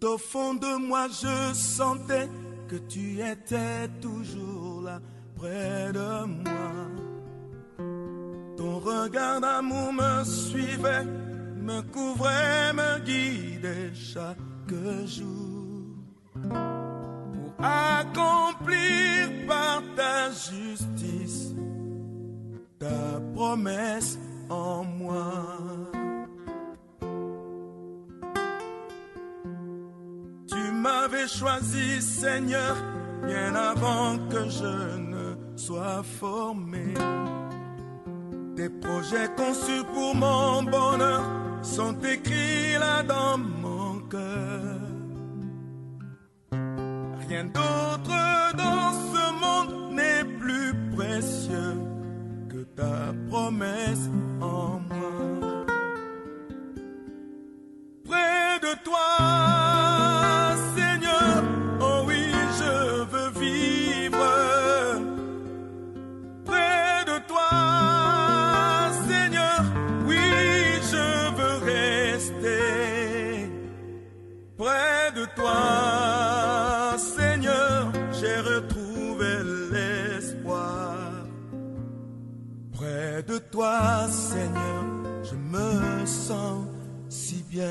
Tout au fond de moi, je sentais que tu étais toujours là, près de moi. Ton regard d'amour me suivait, me couvrait, me guidait chaque jour. Pour accomplir par ta justice ta promesse en moi. Tu m'avais choisi, Seigneur, bien avant que je ne sois formé. Tes projets conçus pour mon bonheur sont écrits là dans mon cœur. Rien d'autre dans ce monde n'est plus précieux que ta promesse en moi. Près de toi, Seigneur, oh oui, je veux vivre. Près de toi, Seigneur, oui, je veux rester. Près de toi, Seigneur, j'ai retrouvé l'espoir. Près de toi, Seigneur, je me sens si bien.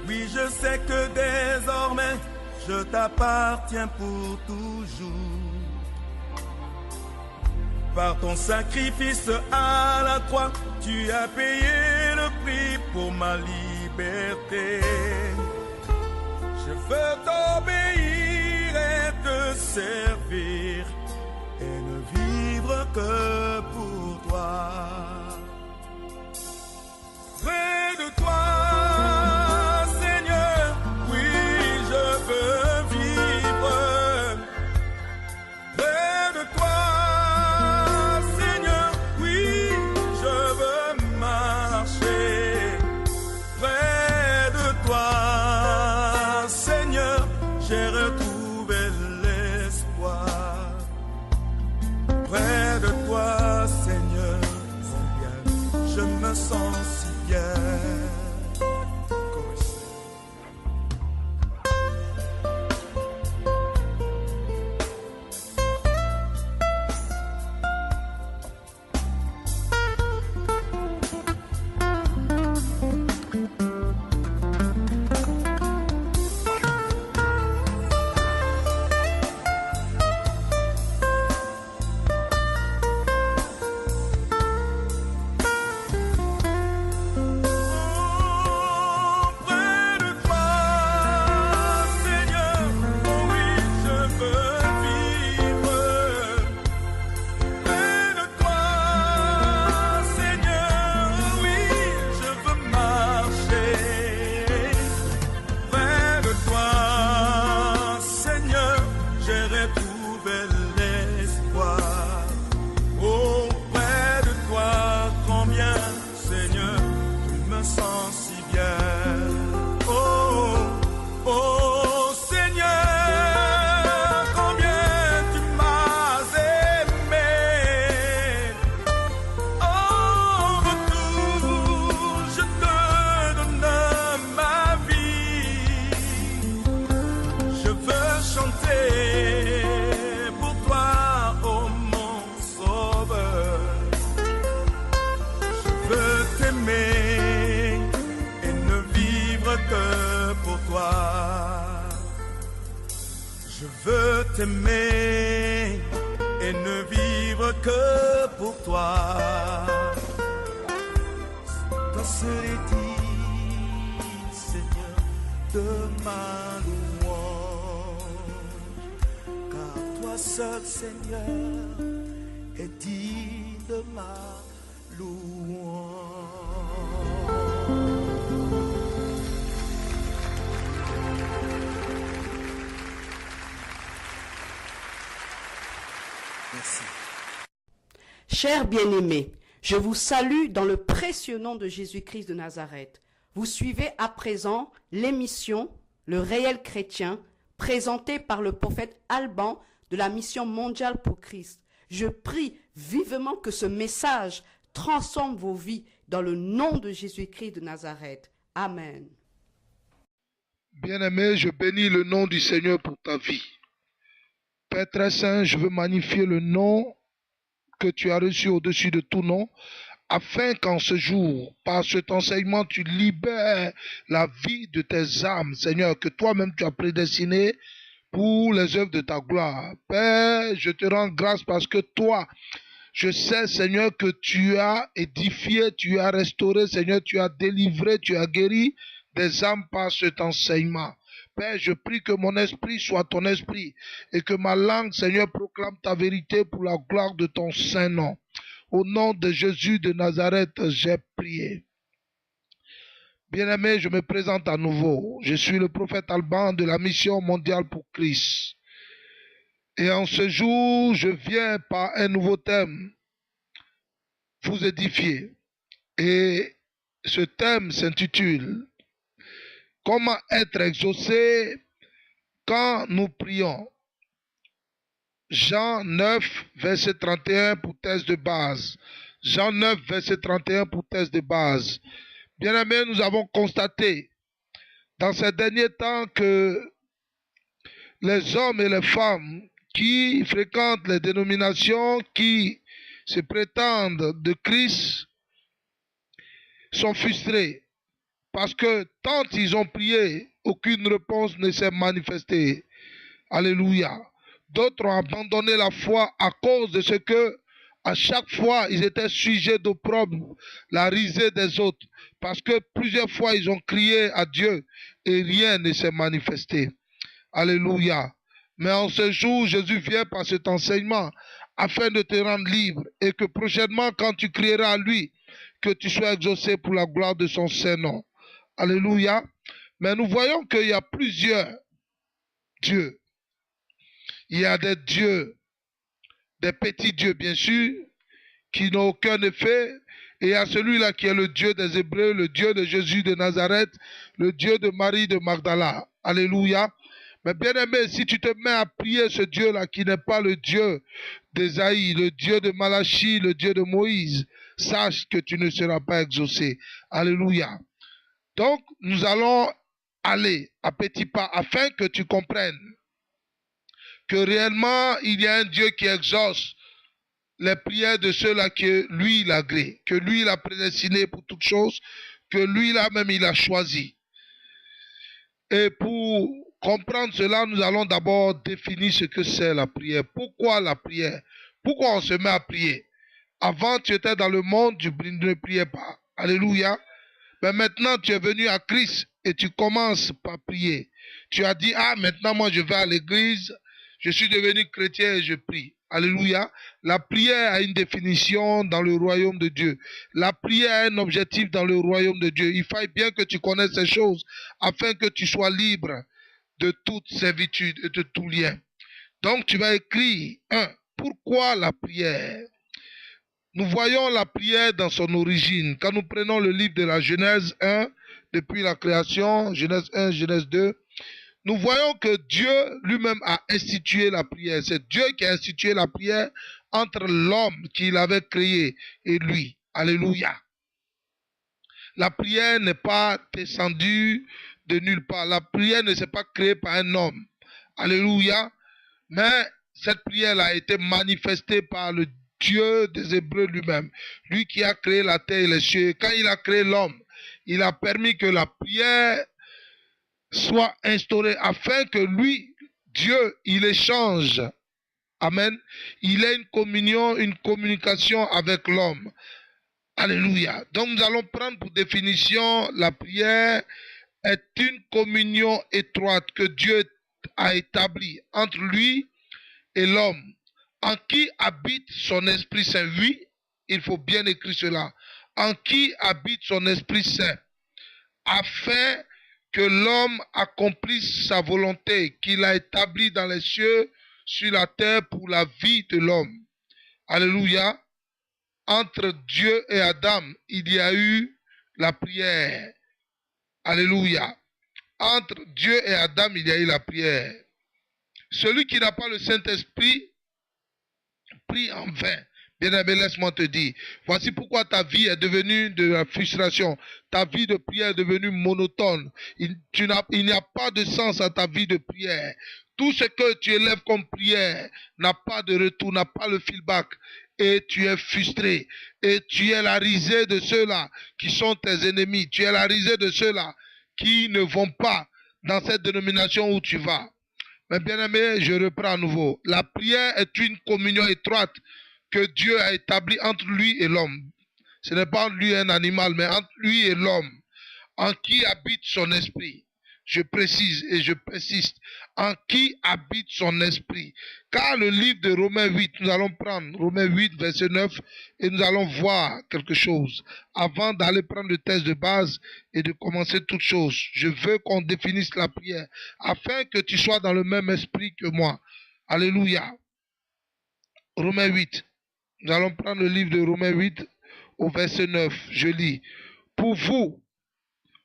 Oui, je sais que désormais, je t'appartiens pour toujours. Par ton sacrifice à la croix, tu as payé le prix pour ma liberté. Je veux t'obéir et te servir et ne vivre que pour toi. Près de toi, Seigneur, oui, je veux vivre. Près de toi, Seigneur, oui, je veux marcher. Près de toi, Seigneur, j'ai retrouvé l'espoir. Près de toi, Seigneur, combien je me sens si bien. T'aimer et ne vivre que pour toi. Toi seul est digne, Seigneur, de ma louange. Car toi seul, Seigneur, est digne de ma louange. Chers bien-aimés, je vous salue dans le précieux nom de Jésus-Christ de Nazareth. Vous suivez à présent l'émission Le Réel Chrétien présenté par le prophète Alban de la Mission mondiale pour Christ. Je prie vivement que ce message transforme vos vies dans le nom de Jésus-Christ de Nazareth. Amen. Bien-aimé, je bénis le nom du Seigneur pour ta vie. Père très saint, je veux magnifier le nom que tu as reçu au-dessus de tout nom, afin qu'en ce jour, par cet enseignement, tu libères la vie de tes âmes, Seigneur, que toi-même tu as prédestiné pour les œuvres de ta gloire. Père, je te rends grâce parce que toi, je sais, Seigneur, que tu as édifié, tu as restauré, Seigneur, tu as délivré, tu as guéri des âmes par cet enseignement. Père, je prie que mon esprit soit ton esprit et que ma langue, Seigneur, proclame ta vérité pour la gloire de ton saint nom. Au nom de Jésus de Nazareth, j'ai prié. Bien-aimé, je me présente à nouveau. Je suis le prophète Alban de la Mission mondiale pour Christ. Et en ce jour, je viens par un nouveau thème vous édifier. Et ce thème s'intitule « Comment être exaucé quand nous prions ?» Jean 9, verset 31 pour thèse de base. Jean 9, verset 31 pour thèse de base. Bien-aimés, nous avons constaté dans ces derniers temps que les hommes et les femmes qui fréquentent les dénominations, qui se prétendent de Christ, sont frustrés parce que tant ils ont prié, aucune réponse ne s'est manifestée. Alléluia. D'autres ont abandonné la foi à cause de ce que, à chaque fois, ils étaient sujets d'opprobre, la risée des autres, parce que plusieurs fois, ils ont crié à Dieu et rien ne s'est manifesté. Alléluia. Mais en ce jour, Jésus vient par cet enseignement afin de te rendre libre et que prochainement, quand tu crieras à lui, que tu sois exaucé pour la gloire de son Saint-Nom. Alléluia. Mais nous voyons qu'il y a plusieurs dieux. Il y a des dieux, des petits dieux bien sûr, qui n'ont aucun effet. Et il y a celui-là qui est le Dieu des Hébreux, le Dieu de Jésus de Nazareth, le Dieu de Marie de Magdala. Alléluia. Mais bien aimé, si tu te mets à prier ce Dieu-là qui n'est pas le Dieu d'Ésaïe, le Dieu de Malachie, le Dieu de Moïse, sache que tu ne seras pas exaucé. Alléluia. Donc, nous allons aller à petits pas afin que tu comprennes que réellement, il y a un Dieu qui exauce les prières de ceux-là que lui, il agrée, que lui, il a prédestiné pour toutes choses, que lui, là même, il a choisi. Et pour comprendre cela, nous allons d'abord définir ce que c'est la prière. Pourquoi la prière? Pourquoi on se met à prier? Avant, tu étais dans le monde, tu ne priais pas. Alléluia. Mais maintenant, tu es venu à Christ et tu commences par prier. Tu as dit, ah, maintenant, moi, je vais à l'église, je suis devenu chrétien et je prie. Alléluia. La prière a une définition dans le royaume de Dieu. La prière a un objectif dans le royaume de Dieu. Il faut bien que tu connaisses ces choses afin que tu sois libre de toute servitude et de tout lien. Donc, tu vas écrire, pourquoi la prière? Nous voyons la prière dans son origine. Quand nous prenons le livre de la Genèse 1, depuis la création, Genèse 1, Genèse 2, nous voyons que Dieu lui-même a institué la prière. C'est Dieu qui a institué la prière entre l'homme qu'il avait créé et lui. Alléluia. La prière n'est pas descendue de nulle part. La prière ne s'est pas créée par un homme. Alléluia. Mais cette prière a été manifestée par le Dieu des Hébreux lui-même. Lui qui a créé la terre et les cieux. Quand il a créé l'homme, il a permis que la prière soit instauré afin que lui, Dieu, il échange. Amen. Il ait une communion, une communication avec l'homme. Alléluia. Donc nous allons prendre pour définition la prière est une communion étroite que Dieu a établie entre lui et l'homme, en qui habite son Esprit Saint. Oui, il faut bien écrire cela. En qui habite son Esprit Saint, afin que l'homme accomplisse sa volonté qu'il a établie dans les cieux, sur la terre pour la vie de l'homme. Alléluia. Entre Dieu et Adam, il y a eu la prière. Alléluia. Entre Dieu et Adam, il y a eu la prière. Celui qui n'a pas le Saint-Esprit prie en vain. Bien-aimé, laisse-moi te dire, voici pourquoi ta vie est devenue de la frustration. Ta vie de prière est devenue monotone. Il n'y a pas de sens à ta vie de prière. Tout ce que tu élèves comme prière n'a pas de retour, n'a pas le feedback. Et tu es frustré. Et tu es la risée de ceux-là qui sont tes ennemis. Tu es la risée de ceux-là qui ne vont pas dans cette dénomination où tu vas. Mais bien-aimé, je reprends à nouveau. La prière est une communion étroite que Dieu a établie entre lui et l'homme. Ce n'est pas entre lui et un animal, mais entre lui et l'homme, en qui habite son esprit. Je précise et je persiste, en qui habite son esprit. Car le livre de Romains 8, nous allons prendre Romains 8, verset 9, et nous allons voir quelque chose. Avant d'aller prendre le texte de base et de commencer toute chose, je veux qu'on définisse la prière, afin que tu sois dans le même esprit que moi. Alléluia. Romains 8. Nous allons prendre le livre de Romains 8 au verset 9. Je lis. Pour vous,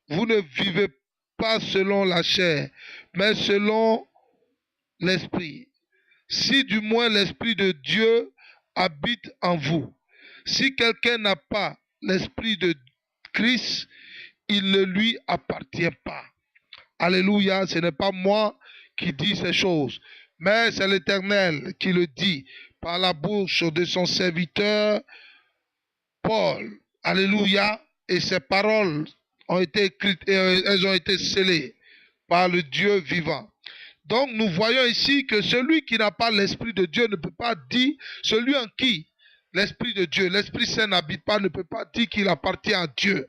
vous ne vivez pas selon la chair, mais selon l'esprit. Si du moins l'esprit de Dieu habite en vous. Si quelqu'un n'a pas l'esprit de Christ, il ne lui appartient pas. Alléluia, ce n'est pas moi qui dis ces choses, mais c'est l'Éternel qui le dit par la bouche de son serviteur Paul. Alléluia. Et ces paroles ont été écrites et elles ont été scellées par le Dieu vivant. Donc nous voyons ici que celui qui n'a pas l'Esprit de Dieu ne peut pas dire, celui en qui l'Esprit de Dieu, l'Esprit Saint n'habite pas, ne peut pas dire qu'il appartient à Dieu.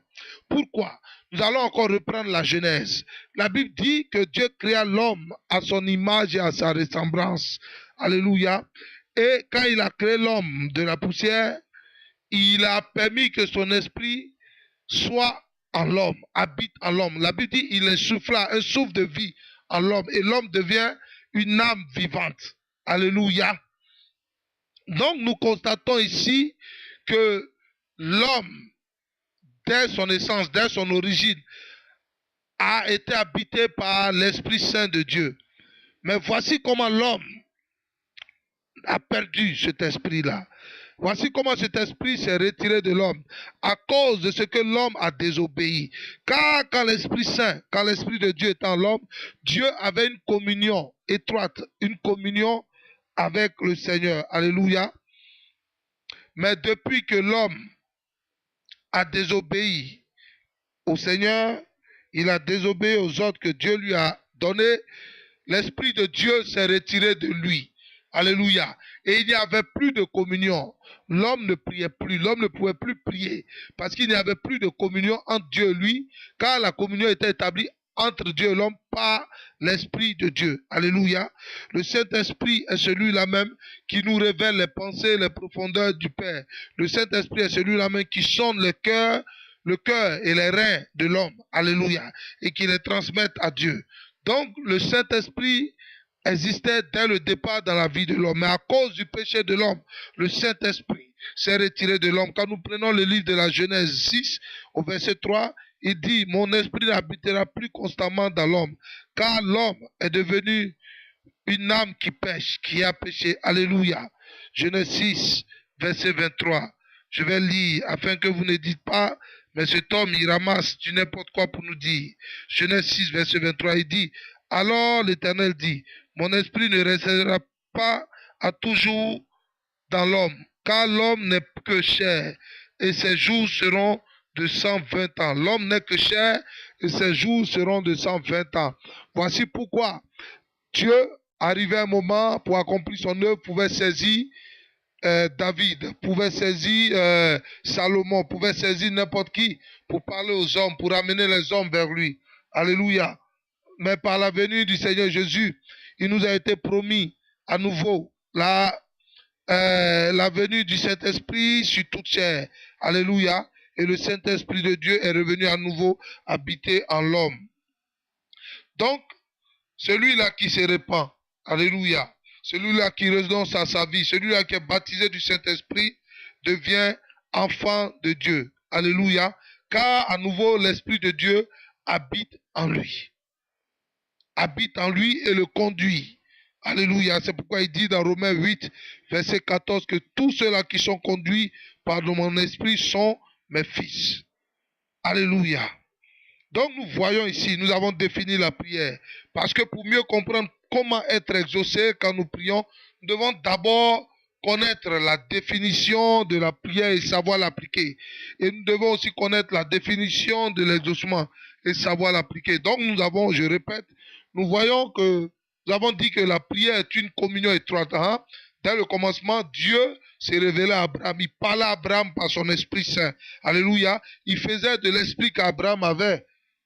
Pourquoi? Nous allons encore reprendre la Genèse. La Bible dit que Dieu créa l'homme à son image et à sa ressemblance. Alléluia. Et quand il a créé l'homme de la poussière, il a permis que son esprit soit en l'homme, habite en l'homme. La Bible dit il insuffla un souffle de vie en l'homme et l'homme devient une âme vivante. Alléluia. Donc nous constatons ici que l'homme, dès son essence, dès son origine, a été habité par l'Esprit Saint de Dieu. Mais voici comment l'homme a perdu cet esprit-là. Voici comment cet esprit s'est retiré de l'homme à cause de ce que l'homme a désobéi. Car quand l'Esprit Saint, quand l'Esprit de Dieu est en l'homme, Dieu avait une communion étroite, une communion avec le Seigneur. Alléluia. Mais depuis que l'homme a désobéi au Seigneur, il a désobéi aux ordres que Dieu lui a donnés, l'Esprit de Dieu s'est retiré de lui. Alléluia. Et il n'y avait plus de communion. L'homme ne priait plus. L'homme ne pouvait plus prier parce qu'il n'y avait plus de communion entre Dieu et lui, car la communion était établie entre Dieu et l'homme par l'Esprit de Dieu. Alléluia. Le Saint-Esprit est celui-là même qui nous révèle les pensées, les profondeurs du Père. Le Saint-Esprit est celui-là même qui sonde le cœur et les reins de l'homme. Alléluia. Et qui les transmette à Dieu. Donc, le Saint-Esprit existait dès le départ dans la vie de l'homme. Mais à cause du péché de l'homme, le Saint-Esprit s'est retiré de l'homme. Quand nous prenons le livre de la Genèse 6, au verset 3, il dit, mon esprit n'habitera plus constamment dans l'homme, car l'homme est devenu une âme qui pêche, qui a péché. Alléluia. Genèse 6, verset 23. Je vais lire afin que vous ne dites pas, mais cet homme, il ramasse du n'importe quoi pour nous dire. Genèse 6, verset 23, il dit, alors l'Éternel dit, mon esprit ne restera pas à toujours dans l'homme, car l'homme n'est que chair, et ses jours seront de 120 ans. L'homme n'est que chair, et ses jours seront de 120 ans. Voici pourquoi Dieu, arrivé un moment pour accomplir son œuvre, pouvait saisir David, pouvait saisir Salomon, pouvait saisir n'importe qui pour parler aux hommes, pour amener les hommes vers lui. Alléluia. Mais par la venue du Seigneur Jésus, il nous a été promis à nouveau la venue du Saint-Esprit sur toute chair. Alléluia. Et le Saint-Esprit de Dieu est revenu à nouveau habiter en l'homme. Donc, celui-là qui se répand, alléluia, celui-là qui renonce à sa vie, celui-là qui est baptisé du Saint-Esprit devient enfant de Dieu. Alléluia. Car à nouveau, l'Esprit de Dieu habite en lui. Habite en lui et le conduit. Alléluia. C'est pourquoi il dit dans Romains 8, verset 14, que tous ceux-là qui sont conduits par mon esprit sont mes fils. Alléluia. Donc nous voyons ici, nous avons défini la prière. Parce que pour mieux comprendre comment être exaucé quand nous prions, nous devons d'abord connaître la définition de la prière et savoir l'appliquer. Et nous devons aussi connaître la définition de l'exaucement et savoir l'appliquer. Donc nous avons, je répète, nous voyons que nous avons dit que la prière est une communion étroite. Hein? Dès le commencement, Dieu s'est révélé à Abraham. Il parlait à Abraham par son Esprit Saint. Alléluia. Il faisait de l'esprit qu'Abraham avait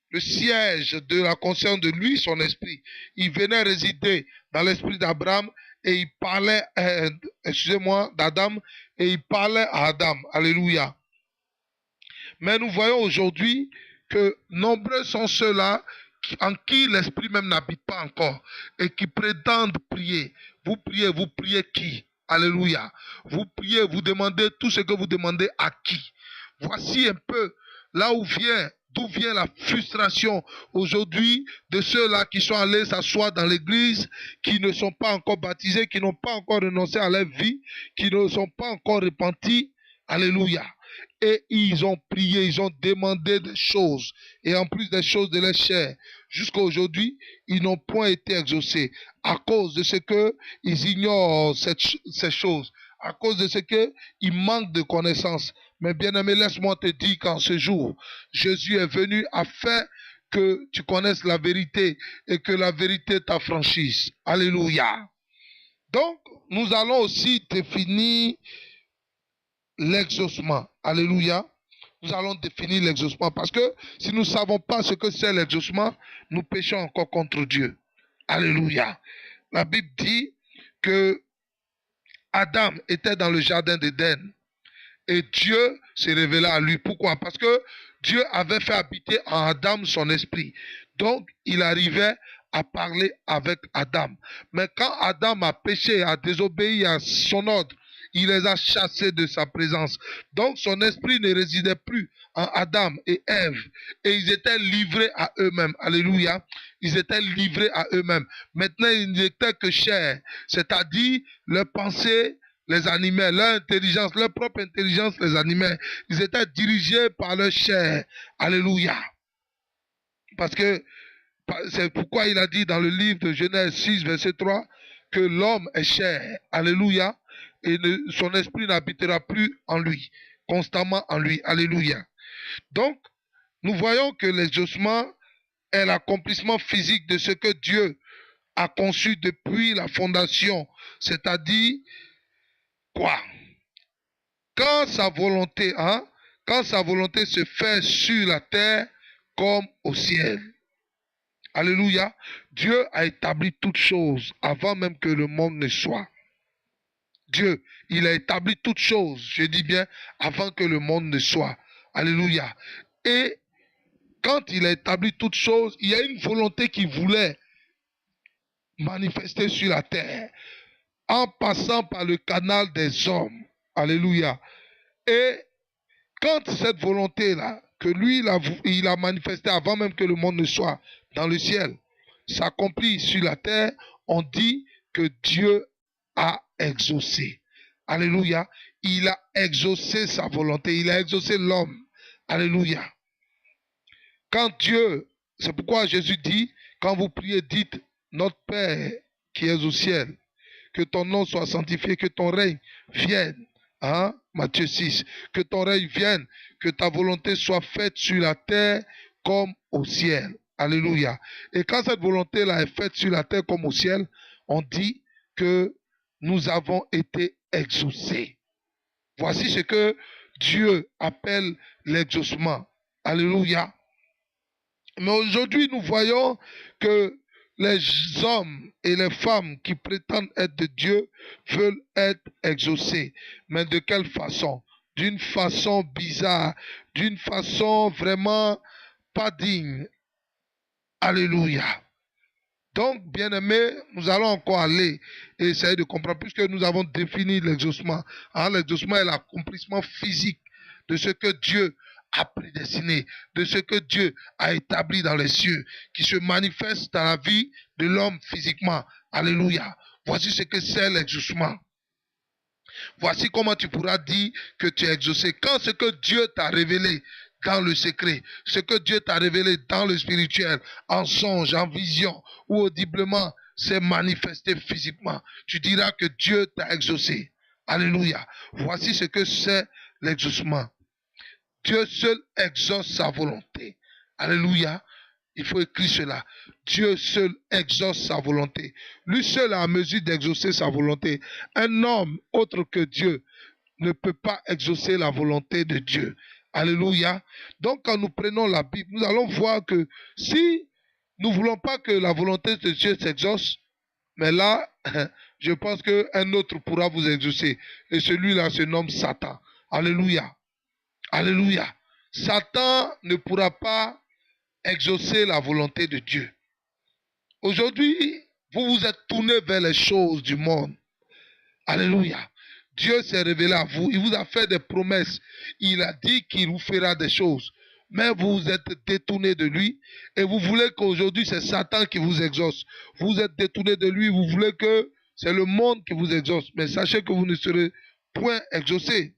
le siège de la conscience de lui, son esprit. Il venait résider dans l'esprit d'Abraham et il parlait, d'Adam, et il parlait à Adam. Alléluia. Mais nous voyons aujourd'hui que nombreux sont ceux-là en qui l'esprit même n'habite pas encore et qui prétendent prier. Vous priez qui? Alléluia. Vous priez, vous demandez tout ce que vous demandez à qui? Voici un peu là d'où vient la frustration aujourd'hui de ceux-là qui sont allés s'asseoir dans l'église, qui ne sont pas encore baptisés, qui n'ont pas encore renoncé à leur vie, qui ne sont pas encore repentis. Alléluia. Et ils ont prié, ils ont demandé des choses. Et en plus des choses de leur chair, jusqu'à aujourd'hui, ils n'ont point été exaucés à cause de ce qu'ils ignorent ces choses, à cause de ce qu'ils manquent de connaissances. Mais bien-aimé, laisse-moi te dire qu'en ce jour, Jésus est venu afin que tu connaisses la vérité et que la vérité t'affranchisse. Alléluia. Donc, nous allons aussi définir l'exaucement. Alléluia. Nous allons définir l'exaucement parce que si nous ne savons pas ce que c'est l'exaucement, nous péchons encore contre Dieu. Alléluia. La Bible dit que Adam était dans le jardin d'Éden et Dieu s'est révélé à lui. Pourquoi? Parce que Dieu avait fait habiter en Adam son esprit. Donc, il arrivait à parler avec Adam. Mais quand Adam a péché, a désobéi à son ordre, il les a chassés de sa présence. Donc son esprit ne résidait plus en Adam et Ève. Et ils étaient livrés à eux-mêmes. Alléluia. Ils étaient livrés à eux-mêmes. Maintenant, ils n'étaient que chair. C'est-à-dire, leurs pensées les animaient, leur intelligence, leur propre intelligence les animait. Ils étaient dirigés par leur chair. Alléluia. Parce que c'est pourquoi il a dit dans le livre de Genèse 6, verset 3, que l'homme est chair. Alléluia. Et son esprit n'habitera plus en lui, constamment en lui. Alléluia. Donc, nous voyons que l'exaucement est l'accomplissement physique de ce que Dieu a conçu depuis la fondation. C'est-à-dire, quoi? Quand sa volonté se fait sur la terre comme au ciel. Alléluia. Dieu a établi toutes choses avant même que le monde ne soit. Dieu, il a établi toutes choses, je dis bien, avant que le monde ne soit. Alléluia. Et quand il a établi toutes choses, il y a une volonté qui voulait manifester sur la terre en passant par le canal des hommes. Alléluia. Et quand cette volonté-là, que lui, il a manifesté avant même que le monde ne soit dans le ciel, s'accomplit sur la terre, on dit que Dieu a exaucé. Alléluia. Il a exaucé sa volonté. Il a exaucé l'homme. Alléluia. Quand Dieu, c'est pourquoi Jésus dit, quand vous priez, dites, notre Père qui es au ciel, que ton nom soit sanctifié, que ton règne vienne. Hein? Matthieu 6. Que ton règne vienne, que ta volonté soit faite sur la terre comme au ciel. Alléluia. Et quand cette volonté-là est faite sur la terre comme au ciel, on dit que nous avons été exaucés. Voici ce que Dieu appelle l'exaucement. Alléluia. Mais aujourd'hui, nous voyons que les hommes et les femmes qui prétendent être de Dieu veulent être exaucés. Mais de quelle façon? D'une façon bizarre, d'une façon vraiment pas digne. Alléluia. Donc, bien-aimés, nous allons encore aller et essayer de comprendre, puisque nous avons défini l'exaucement. Hein, l'exaucement est l'accomplissement physique de ce que Dieu a prédestiné, de ce que Dieu a établi dans les cieux, qui se manifeste dans la vie de l'homme physiquement. Alléluia. Voici ce que c'est l'exaucement. Voici comment tu pourras dire que tu es exaucé. Quand ce que Dieu t'a révélé dans le secret, ce que Dieu t'a révélé dans le spirituel, en songe, en vision ou audiblement, s'est manifesté physiquement, tu diras que Dieu t'a exaucé. Alléluia. Voici ce que c'est l'exaucement. Dieu seul exauce sa volonté. Alléluia. Il faut écrire cela. Dieu seul exauce sa volonté. Lui seul a la mesure d'exaucer sa volonté. Un homme autre que Dieu ne peut pas exaucer la volonté de Dieu. Alléluia. Donc quand nous prenons la Bible, nous allons voir que si nous ne voulons pas que la volonté de Dieu s'exauce, mais là, je pense qu'un autre pourra vous exaucer. Et celui-là se nomme Satan. Alléluia. Alléluia. Satan ne pourra pas exaucer la volonté de Dieu. Aujourd'hui, vous vous êtes tourné vers les choses du monde. Alléluia. Dieu s'est révélé à vous. Il vous a fait des promesses. Il a dit qu'il vous fera des choses. Mais vous vous êtes détourné de lui. Et vous voulez qu'aujourd'hui, c'est Satan qui vous exauce. Vous vous êtes détourné de lui. Vous voulez que c'est le monde qui vous exauce. Mais sachez que vous ne serez point exaucé.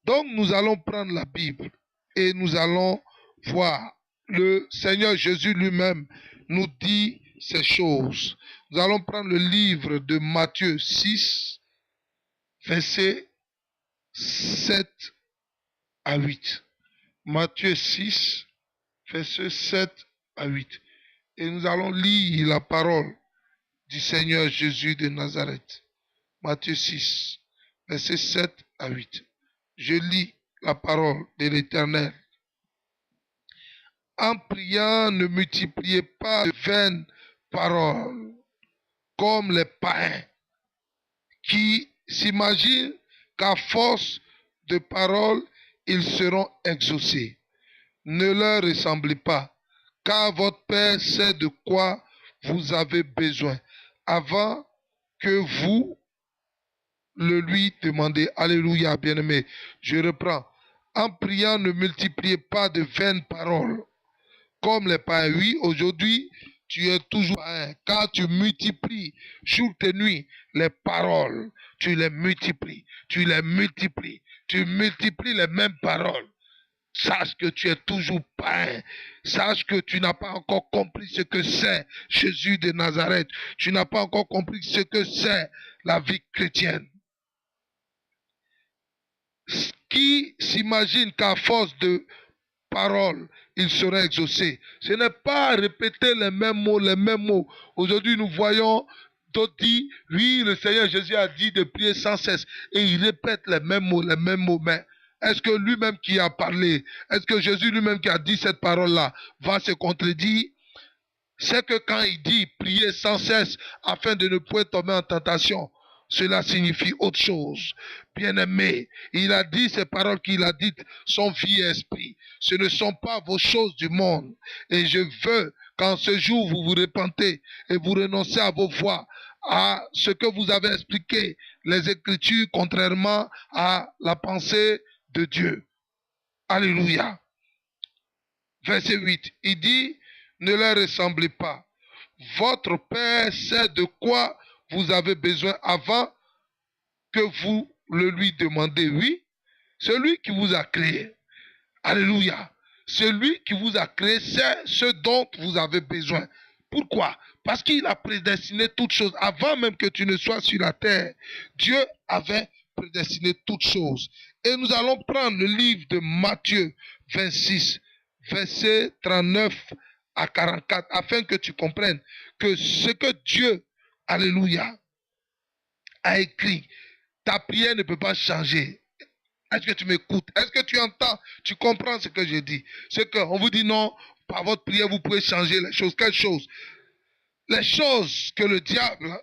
Donc, nous allons prendre la Bible. Et nous allons voir. Le Seigneur Jésus lui-même nous dit ces choses. Nous allons prendre le livre de Matthieu 6, versets 7 à 8. Matthieu 6, versets 7 à 8. Et nous allons lire la parole du Seigneur Jésus de Nazareth. Matthieu 6, versets 7 à 8. Je lis la parole de l'Éternel. En priant, ne multipliez pas de vaines paroles, comme les païens, qui s'imaginent qu'à force de paroles, ils seront exaucés. Ne leur ressemblez pas, car votre Père sait de quoi vous avez besoin, avant que vous le lui demandez. Alléluia, bien-aimé. Je reprends. En priant, ne multipliez pas de vaines paroles, comme les païens. Oui, aujourd'hui, tu es toujours païen, car tu multiplies jour et nuit les paroles. Tu les multiplies, tu les multiplies, tu multiplies les mêmes paroles. Sache que tu es toujours païen. Sache que tu n'as pas encore compris ce que c'est Jésus de Nazareth. Tu n'as pas encore compris ce que c'est la vie chrétienne. Qui s'imagine qu'à force de paroles, il serait exaucé. Ce n'est pas répéter les mêmes mots, les mêmes mots. Aujourd'hui, nous voyons d'autres dire, oui, le Seigneur Jésus a dit de prier sans cesse. Et il répète les mêmes mots, les mêmes mots. Mais est-ce que lui-même qui a parlé, est-ce que Jésus lui-même qui a dit cette parole-là va se contredire? C'est que quand il dit prier sans cesse afin de ne point tomber en tentation, cela signifie autre chose. Bien-aimé, il a dit ces paroles qu'il a dites sont vie et esprit. Ce ne sont pas vos choses du monde. Et je veux qu'en ce jour, vous vous repentez et vous renoncez à vos voies, à ce que vous avez expliqué, les Écritures, contrairement à la pensée de Dieu. Alléluia. Verset 8, il dit, ne leur ressemblez pas. Votre Père sait de quoi vous avez besoin avant que vous le lui demandez. Oui, celui qui vous a créé. Alléluia. Celui qui vous a créé, c'est ce dont vous avez besoin. Pourquoi? Parce qu'il a prédestiné toutes choses. Avant même que tu ne sois sur la terre, Dieu avait prédestiné toutes choses. Et nous allons prendre le livre de Matthieu 26, versets 39 à 44, afin que tu comprennes que ce que Dieu, alléluia, a écrit, ta prière ne peut pas changer. Est-ce que tu m'écoutes? Est-ce que tu entends? Tu comprends ce que je dis? C'est qu'on vous dit non, par votre prière, vous pouvez changer les choses. Quelles choses? Les choses que le diable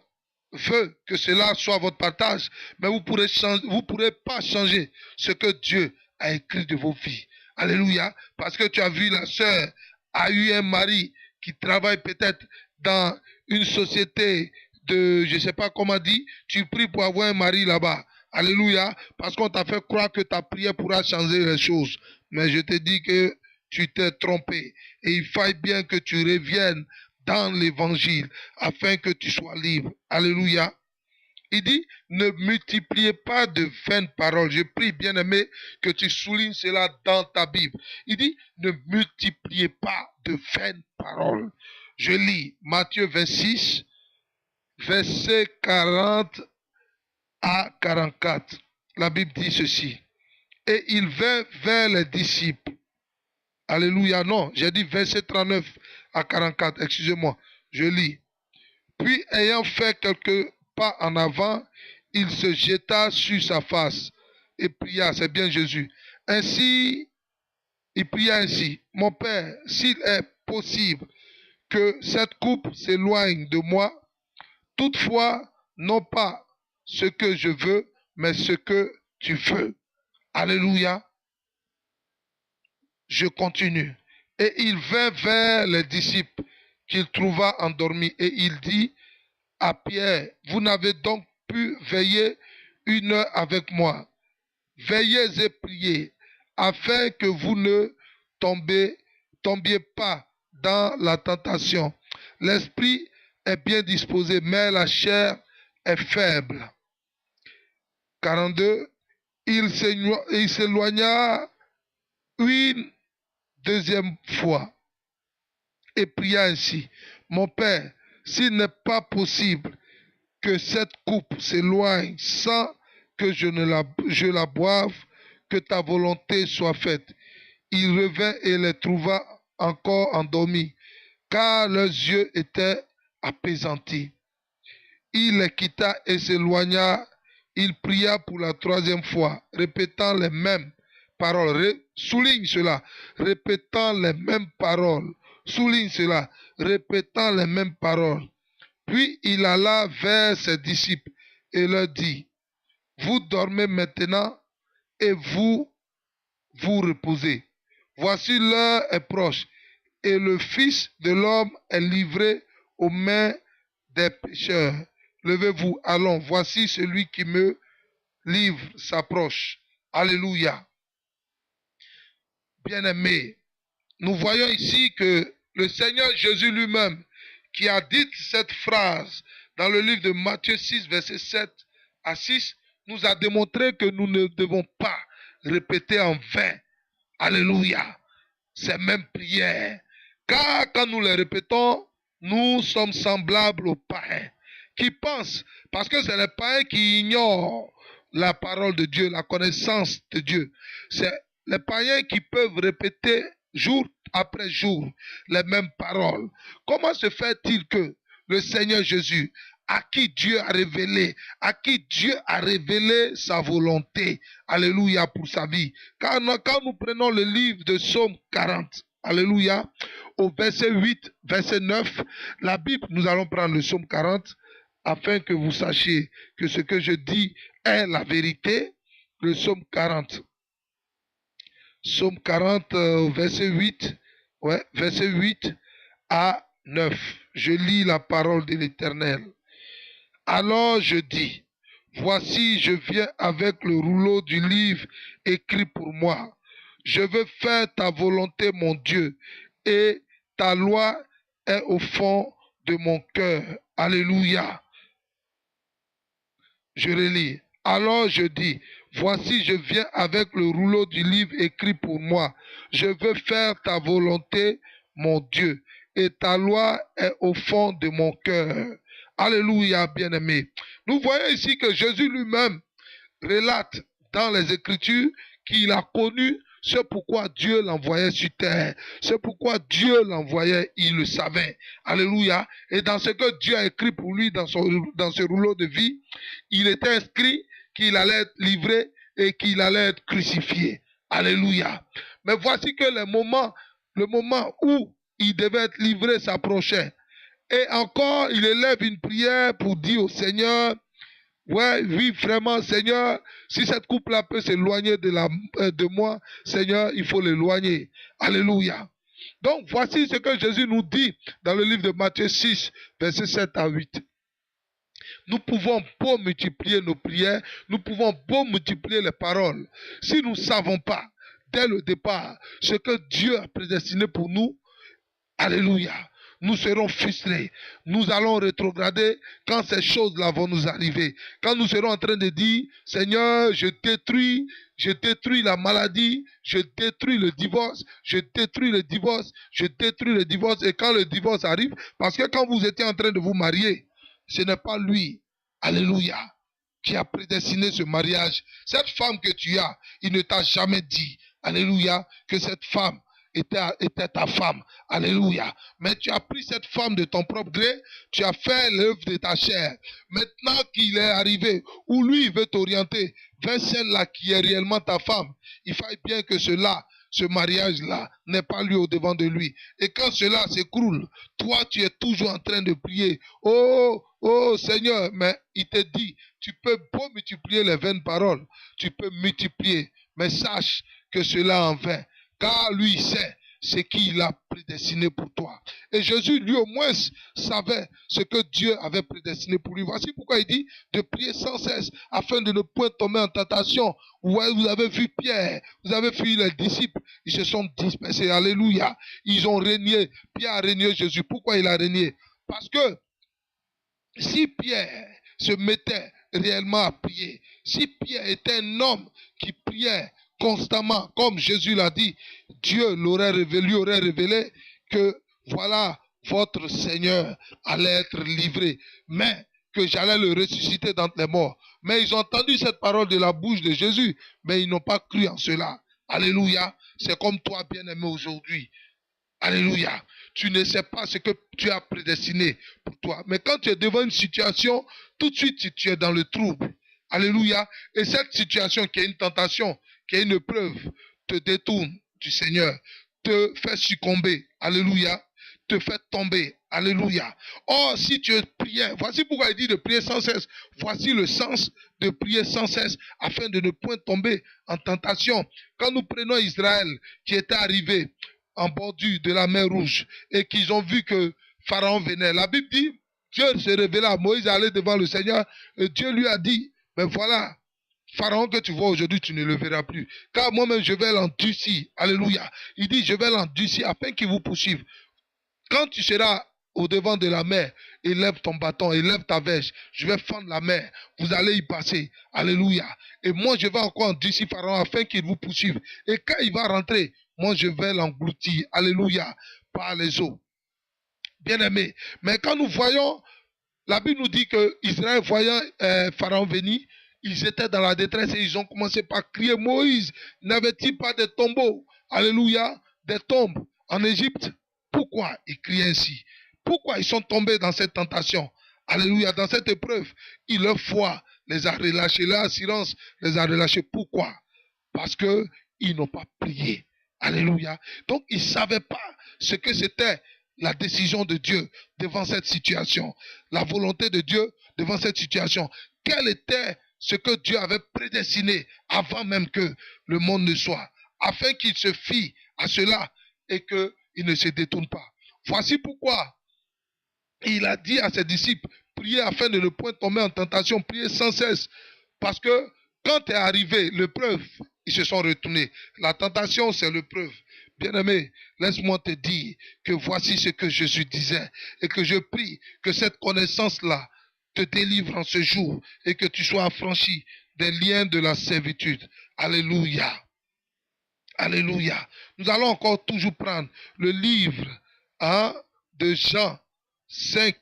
veut que cela soit votre partage, mais vous ne pourrez pas changer ce que Dieu a écrit de vos vies. Alléluia. Parce que tu as vu, la sœur a eu un mari qui travaille peut-être dans une société de, je ne sais pas comment dire, tu pries pour avoir un mari là-bas. Alléluia. Parce qu'on t'a fait croire que ta prière pourra changer les choses. mais je te dis que tu t'es trompé. Et il faille bien que tu reviennes dans l'évangile afin que tu sois libre. Alléluia. Il dit, ne multipliez pas de vaines paroles. Je prie, bien-aimé, que tu soulignes cela dans ta Bible. Il dit, ne multipliez pas de vaines paroles. Je lis Matthieu 26, versets 40 à 44. La Bible dit ceci. Et il vint vers les disciples. Alléluia, non, j'ai dit verset 39 à 44, excusez-moi, je lis. Puis, ayant fait quelques pas en avant, il se jeta sur sa face et pria, c'est bien Jésus. Ainsi, il pria ainsi, mon Père, s'il est possible que cette coupe s'éloigne de moi, toutefois, non pas ce que je veux, mais ce que tu veux. Alléluia. Je continue. Et il vint vers les disciples qu'il trouva endormis et il dit à Pierre, vous n'avez donc pu veiller 1 heure avec moi. Veillez et priez afin que vous ne tombiez pas dans la tentation. L'esprit est bien disposé, mais la chair est faible. 42. Il s'éloigna une deuxième fois et pria ainsi, mon Père, s'il n'est pas possible que cette coupe s'éloigne sans que je la boive, que ta volonté soit faite. Il revint et les trouva encore endormis, car leurs yeux étaient apaisantis. Il les quitta et s'éloigna. Il pria pour la 3e fois, répétant les mêmes paroles. Souligne cela, répétant les mêmes paroles. Souligne cela, répétant les mêmes paroles. Puis il alla vers ses disciples et leur dit, vous dormez maintenant et vous vous reposez. Voici l'heure est proche et le Fils de l'homme est livré aux mains des pécheurs. Levez-vous, allons, voici celui qui me livre s'approche. Alléluia. Bien-aimés, nous voyons ici que le Seigneur Jésus lui-même, qui a dit cette phrase dans le livre de Matthieu 6, versets 7 à 6, nous a démontré que nous ne devons pas répéter en vain. Alléluia. Ces mêmes prières. Car quand nous les répétons, nous sommes semblables aux païens qui pensent, parce que c'est les païens qui ignorent la parole de Dieu, la connaissance de Dieu. C'est les païens qui peuvent répéter jour après jour les mêmes paroles. Comment se fait-il que le Seigneur Jésus, à qui Dieu a révélé sa volonté, alléluia, pour sa vie. Quand nous prenons le livre de Psaume 40, alléluia, au verset 8, verset 9, la Bible, nous allons prendre le Psaume 40, afin que vous sachiez que ce que je dis est la vérité. Le Psaume 40. Psaume 40, verset 8, verset 8 à 9. Je lis la parole de l'Éternel. Alors je dis, voici, je viens avec le rouleau du livre écrit pour moi. Je veux faire ta volonté, mon Dieu, et ta loi est au fond de mon cœur. Alléluia. Je relis. Alors je dis, voici, je viens avec le rouleau du livre écrit pour moi. Je veux faire ta volonté, mon Dieu, et ta loi est au fond de mon cœur. Alléluia, bien-aimé. Nous voyons ici que Jésus lui-même relate dans les Écritures qu'il a connu ce pourquoi Dieu l'envoyait sur terre. Ce pourquoi Dieu l'envoyait, il le savait. Alléluia. Et dans ce que Dieu a écrit pour lui dans ce rouleau de vie, il était inscrit qu'il allait être livré et qu'il allait être crucifié. Alléluia. Mais voici que le moment où il devait être livré s'approchait. Et encore, il élève une prière pour dire au Seigneur, oui, vraiment, Seigneur, si cette coupe-là peut s'éloigner de moi, Seigneur, il faut l'éloigner. Alléluia. Donc, voici ce que Jésus nous dit dans le livre de Matthieu 6, versets 7 à 8. Nous pouvons beau multiplier nos prières, nous pouvons beau multiplier les paroles. Si nous ne savons pas dès le départ ce que Dieu a prédestiné pour nous, alléluia, nous serons frustrés. Nous allons rétrograder quand ces choses-là vont nous arriver. Quand nous serons en train de dire, Seigneur, je détruis la maladie, je détruis le divorce, je détruis le divorce, je détruis le divorce. Et quand le divorce arrive, parce que quand vous étiez en train de vous marier, ce n'est pas lui, alléluia, qui a prédestiné ce mariage. Cette femme que tu as, il ne t'a jamais dit, alléluia, que cette femme était ta femme. Alléluia. Mais tu as pris cette femme de ton propre gré, tu as fait l'œuvre de ta chair. Maintenant qu'il est arrivé, où lui il veut t'orienter vers celle-là qui est réellement ta femme, il faille bien que ce mariage-là n'est pas lui au devant de lui. Et quand cela s'écroule, toi tu es toujours en train de prier. Oh, oh Seigneur, mais il te dit, tu peux beau multiplier les vaines paroles, tu peux multiplier, mais sache que cela en vain. Car lui sait ce qu'il a prédestiné pour toi. Et Jésus, lui au moins, savait ce que Dieu avait prédestiné pour lui. Voici pourquoi il dit de prier sans cesse, afin de ne point tomber en tentation. Ouais, vous avez vu Pierre, vous avez vu les disciples, ils se sont dispersés. Alléluia. Ils ont régné. Pierre a régné Jésus. Pourquoi il a régné? Parce que si Pierre se mettait réellement à prier, si Pierre était un homme qui priait constamment, comme Jésus l'a dit, Dieu lui aurait révélé que voilà, votre Seigneur allait être livré, mais que j'allais le ressusciter d'entre les morts. Mais ils ont entendu cette parole de la bouche de Jésus, mais ils n'ont pas cru en cela. Alléluia. C'est comme toi, bien-aimé, aujourd'hui. Alléluia. Tu ne sais pas ce que tu as prédestiné pour toi. Mais quand tu es devant une situation, tout de suite, tu es dans le trouble. Alléluia. Et cette situation qui est une tentation, qui est une épreuve, te détourne du Seigneur, te fait succomber. Alléluia. Te fait tomber. Alléluia. Or, si tu priais, voici pourquoi il dit de prier sans cesse. Voici le sens de prier sans cesse, afin de ne point tomber en tentation. Quand nous prenons Israël, qui était arrivé en bordure de la mer Rouge, et qu'ils ont vu que Pharaon venait, la Bible dit, Dieu se révéla à Moïse, allait devant le Seigneur, et Dieu lui a dit, ben voilà, Pharaon que tu vois aujourd'hui, tu ne le verras plus. Car moi-même, je vais l'endurcir. Alléluia. Il dit, je vais l'endurcir afin qu'il vous poursuive. Quand tu seras au devant de la mer, élève ton bâton, élève ta verge. Je vais fendre la mer. Vous allez y passer. Alléluia. Et moi, je vais encore endurcir Pharaon afin qu'il vous poursuive. Et quand il va rentrer, moi, je vais l'engloutir. Alléluia. Par les eaux. Bien-aimé. Mais quand nous voyons, la Bible nous dit que Israël, voyant Pharaon venir, ils étaient dans la détresse et ils ont commencé par crier, Moïse, n'avait-il pas des tombeaux? Alléluia. Des tombes en Égypte. Pourquoi ils crient ainsi? Pourquoi ils sont tombés dans cette tentation? Alléluia, dans cette épreuve. Leur foi les a relâchés, leur assurance les a relâchés. Pourquoi? Parce qu'ils n'ont pas prié. Alléluia. Donc ils ne savaient pas ce que c'était la décision de Dieu devant cette situation. La volonté de Dieu devant cette situation. Quel était ce que Dieu avait prédestiné avant même que le monde ne soit, afin qu'il se fie à cela et qu'il ne se détourne pas. Voici pourquoi il a dit à ses disciples, priez afin de ne point tomber en tentation, priez sans cesse. Parce que quand est arrivé l'épreuve, ils se sont retournés. La tentation, c'est l'épreuve. Bien-aimé, laisse-moi te dire que voici ce que Jésus disait et que je prie que cette connaissance-là te délivre en ce jour et que tu sois affranchi des liens de la servitude. Alléluia. Alléluia. Nous allons encore toujours prendre le livre de Jean 5,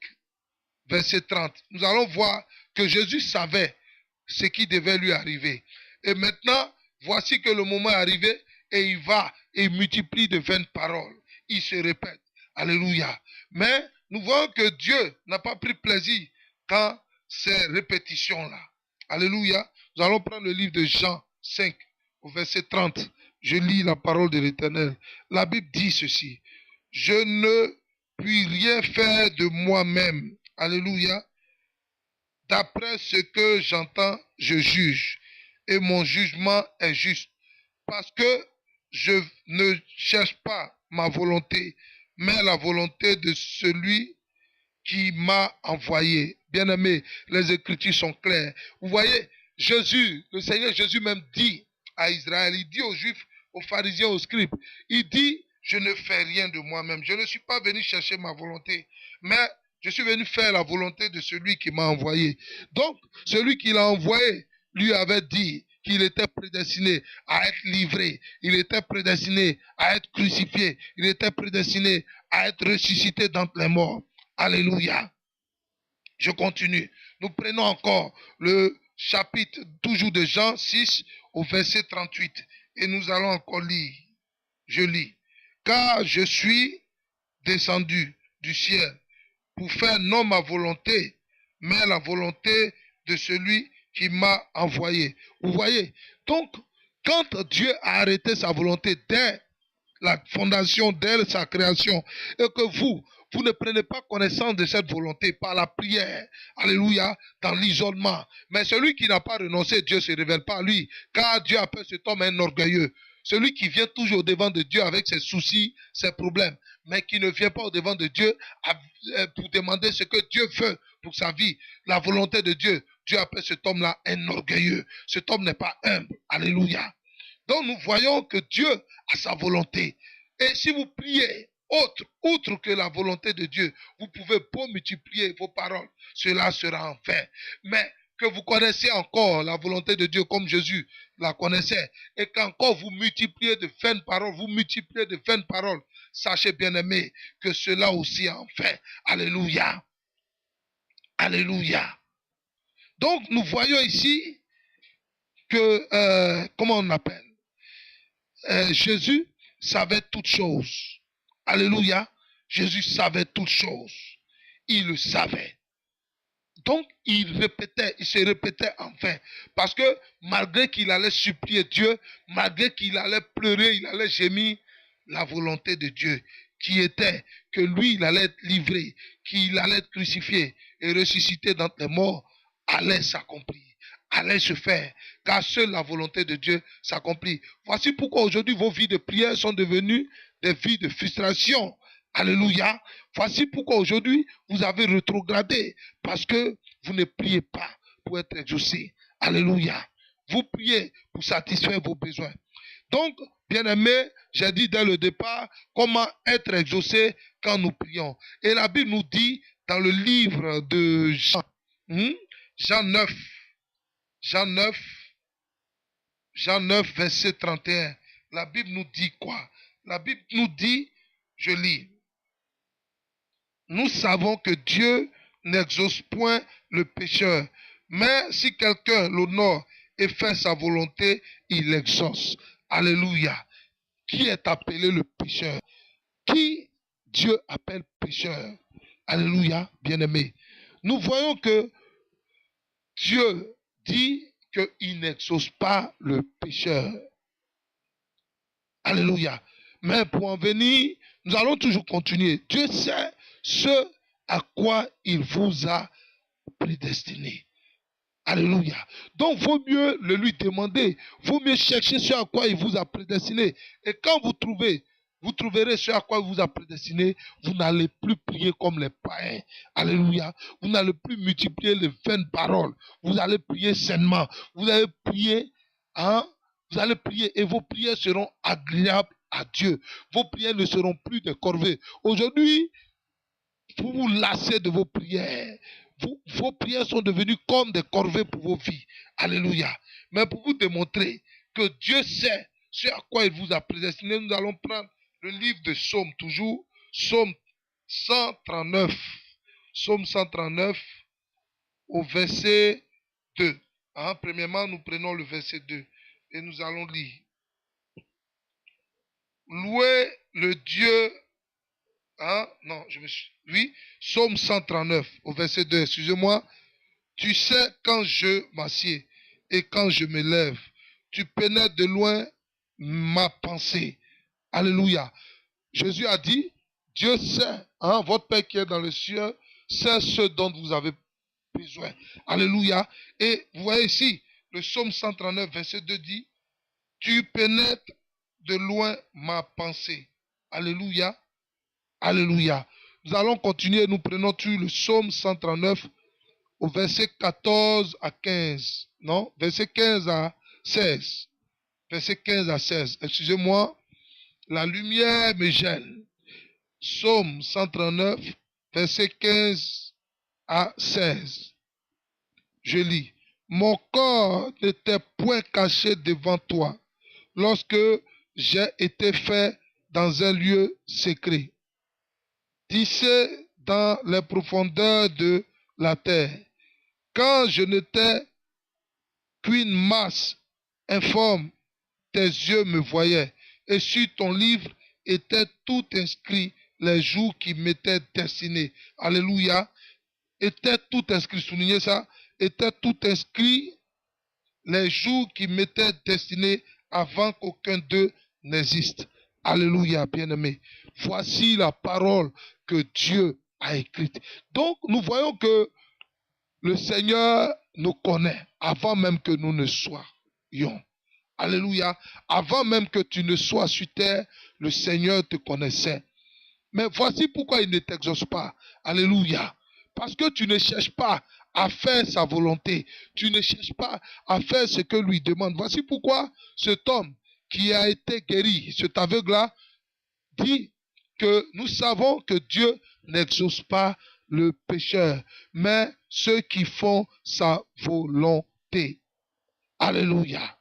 verset 30. Nous allons voir que Jésus savait ce qui devait lui arriver. Et maintenant, voici que le moment est arrivé et il va et il multiplie de vaines paroles. Il se répète. Alléluia. Mais nous voyons que Dieu n'a pas pris plaisir dans ces répétitions-là. Alléluia. Nous allons prendre le livre de Jean 5, au verset 30. Je lis la parole de l'Éternel. La Bible dit ceci. Je ne puis rien faire de moi-même. Alléluia. D'après ce que j'entends, je juge. Et mon jugement est juste. Parce que je ne cherche pas ma volonté, mais la volonté de celui qui m'a envoyé. Bien-aimé, les Écritures sont claires. Vous voyez, Jésus, le Seigneur Jésus même dit à Israël, il dit aux Juifs aux pharisiens, aux scribes. Il dit, je ne fais rien de moi-même. Je ne suis pas venu chercher ma volonté, mais je suis venu faire la volonté de celui qui m'a envoyé. Donc, celui qui l'a envoyé lui avait dit qu'il était prédestiné à être livré. Il était prédestiné à être crucifié. Il était prédestiné à être ressuscité d'entre les morts. Alléluia. Je continue. Nous prenons encore le chapitre toujours de Jean 6 au verset 38. Et nous allons encore lire. Je lis. Car je suis descendu du ciel pour faire non ma volonté, mais la volonté de celui qui m'a envoyé. Vous voyez? Donc, quand Dieu a arrêté sa volonté dès la fondation, dès sa création, et que vous ne prenez pas connaissance de cette volonté par la prière, alléluia, dans l'isolement. Mais celui qui n'a pas renoncé, Dieu ne se révèle pas à lui, car Dieu appelle cet homme un orgueilleux. Celui qui vient toujours au devant de Dieu avec ses soucis, ses problèmes, mais qui ne vient pas au devant de Dieu pour demander ce que Dieu veut pour sa vie, la volonté de Dieu. Dieu appelle cet homme-là un orgueilleux. Cet homme n'est pas humble. Alléluia. Donc nous voyons que Dieu a sa volonté. Et si vous priez outre que la volonté de Dieu, vous pouvez pas multiplier vos paroles. Cela sera en vain. Mais que vous connaissez encore la volonté de Dieu comme Jésus la connaissait, et qu'encore vous multipliez de vaines paroles, sachez bien aimé que cela aussi est en vain. Alléluia. Alléluia. Donc nous voyons ici que, comment on appelle, Jésus savait toutes choses. Alléluia. Jésus savait toutes choses. Il le savait. Donc, il se répétait enfin. Parce que malgré qu'il allait supplier Dieu, malgré qu'il allait pleurer, il allait gémir, la volonté de Dieu, qui était que lui, il allait être livré, qu'il allait être crucifié et ressuscité d'entre les morts, allait s'accomplir, allait se faire. Car seule la volonté de Dieu s'accomplit. Voici pourquoi aujourd'hui vos vies de prière sont devenues des vies de frustration. Alléluia. Voici pourquoi aujourd'hui vous avez rétrogradé, parce que vous ne priez pas pour être exaucé. Alléluia. Vous priez pour satisfaire vos besoins. Donc, bien-aimés, j'ai dit dès le départ comment être exaucé quand nous prions. Et la Bible nous dit dans le livre de Jean, Jean 9, verset 31. La Bible nous dit quoi? La Bible nous dit, je lis, nous savons que Dieu n'exauce point le pécheur, mais si quelqu'un l'honore et fait sa volonté, il l'exauce. Alléluia. Qui est appelé le pécheur? Qui Dieu appelle pécheur? Alléluia, bien-aimé. Nous voyons que Dieu dit qu'il n'exauce pas le pécheur. Alléluia. Mais pour en venir, nous allons toujours continuer. Dieu sait ce à quoi il vous a prédestiné. Alléluia. Donc, vaut mieux le lui demander. Vaut mieux chercher ce à quoi il vous a prédestiné. Et quand vous trouverez ce à quoi il vous a prédestiné, vous n'allez plus prier comme les païens. Alléluia. Vous n'allez plus multiplier les vaines paroles. Vous allez prier sainement. Vous allez prier, vous allez prier et vos prières seront agréables à Dieu. Vos prières ne seront plus des corvées. Aujourd'hui, vous vous lassez de vos prières. Vos prières sont devenues comme des corvées pour vos vies. Alléluia. Mais pour vous démontrer que Dieu sait ce à quoi il vous a prédestiné, nous allons prendre le livre de Psaume, toujours, Psaume 139. Psaume 139 au verset 2. Premièrement, nous prenons le verset 2 et nous allons lire. Louez le Dieu. Oui, Psaume 139 au verset 2, excusez-moi. Tu sais quand je m'assieds et quand je me lève, tu pénètres de loin ma pensée. Alléluia. Jésus a dit, Dieu sait, votre Père qui est dans le ciel, sait ce dont vous avez besoin. Alléluia. Et vous voyez ici, le Psaume 139 verset 2 dit, tu pénètres de loin ma pensée. Alléluia. Alléluia. Nous allons continuer, nous prenons le Psaume 139 au verset 14 à 15. Non, verset 15 à 16. verset 15 à 16. Excusez-moi, la lumière me gêne. Psaume 139, verset 15 à 16. Je lis. Mon corps n'était point caché devant toi lorsque j'ai été fait dans un lieu secret, tissé dans les profondeurs de la terre. Quand je n'étais qu'une masse informe, tes yeux me voyaient, et sur ton livre étaient tout inscrits les jours qui m'étaient destinés. Alléluia. Était tout inscrit, soulignez ça, était tout inscrit les jours qui m'étaient destinés avant qu'aucun d'eux n'existe. Alléluia, bien-aimé. Voici la parole que Dieu a écrite. Donc, nous voyons que le Seigneur nous connaît avant même que nous ne soyons. Alléluia. Avant même que tu ne sois sur terre, le Seigneur te connaissait. Mais voici pourquoi il ne t'exauce pas. Alléluia. Parce que tu ne cherches pas à faire sa volonté. Tu ne cherches pas à faire ce que lui demande. Voici pourquoi cet homme qui a été guéri, cet aveugle-là, dit que nous savons que Dieu n'exauce pas le pécheur, mais ceux qui font sa volonté. Alléluia.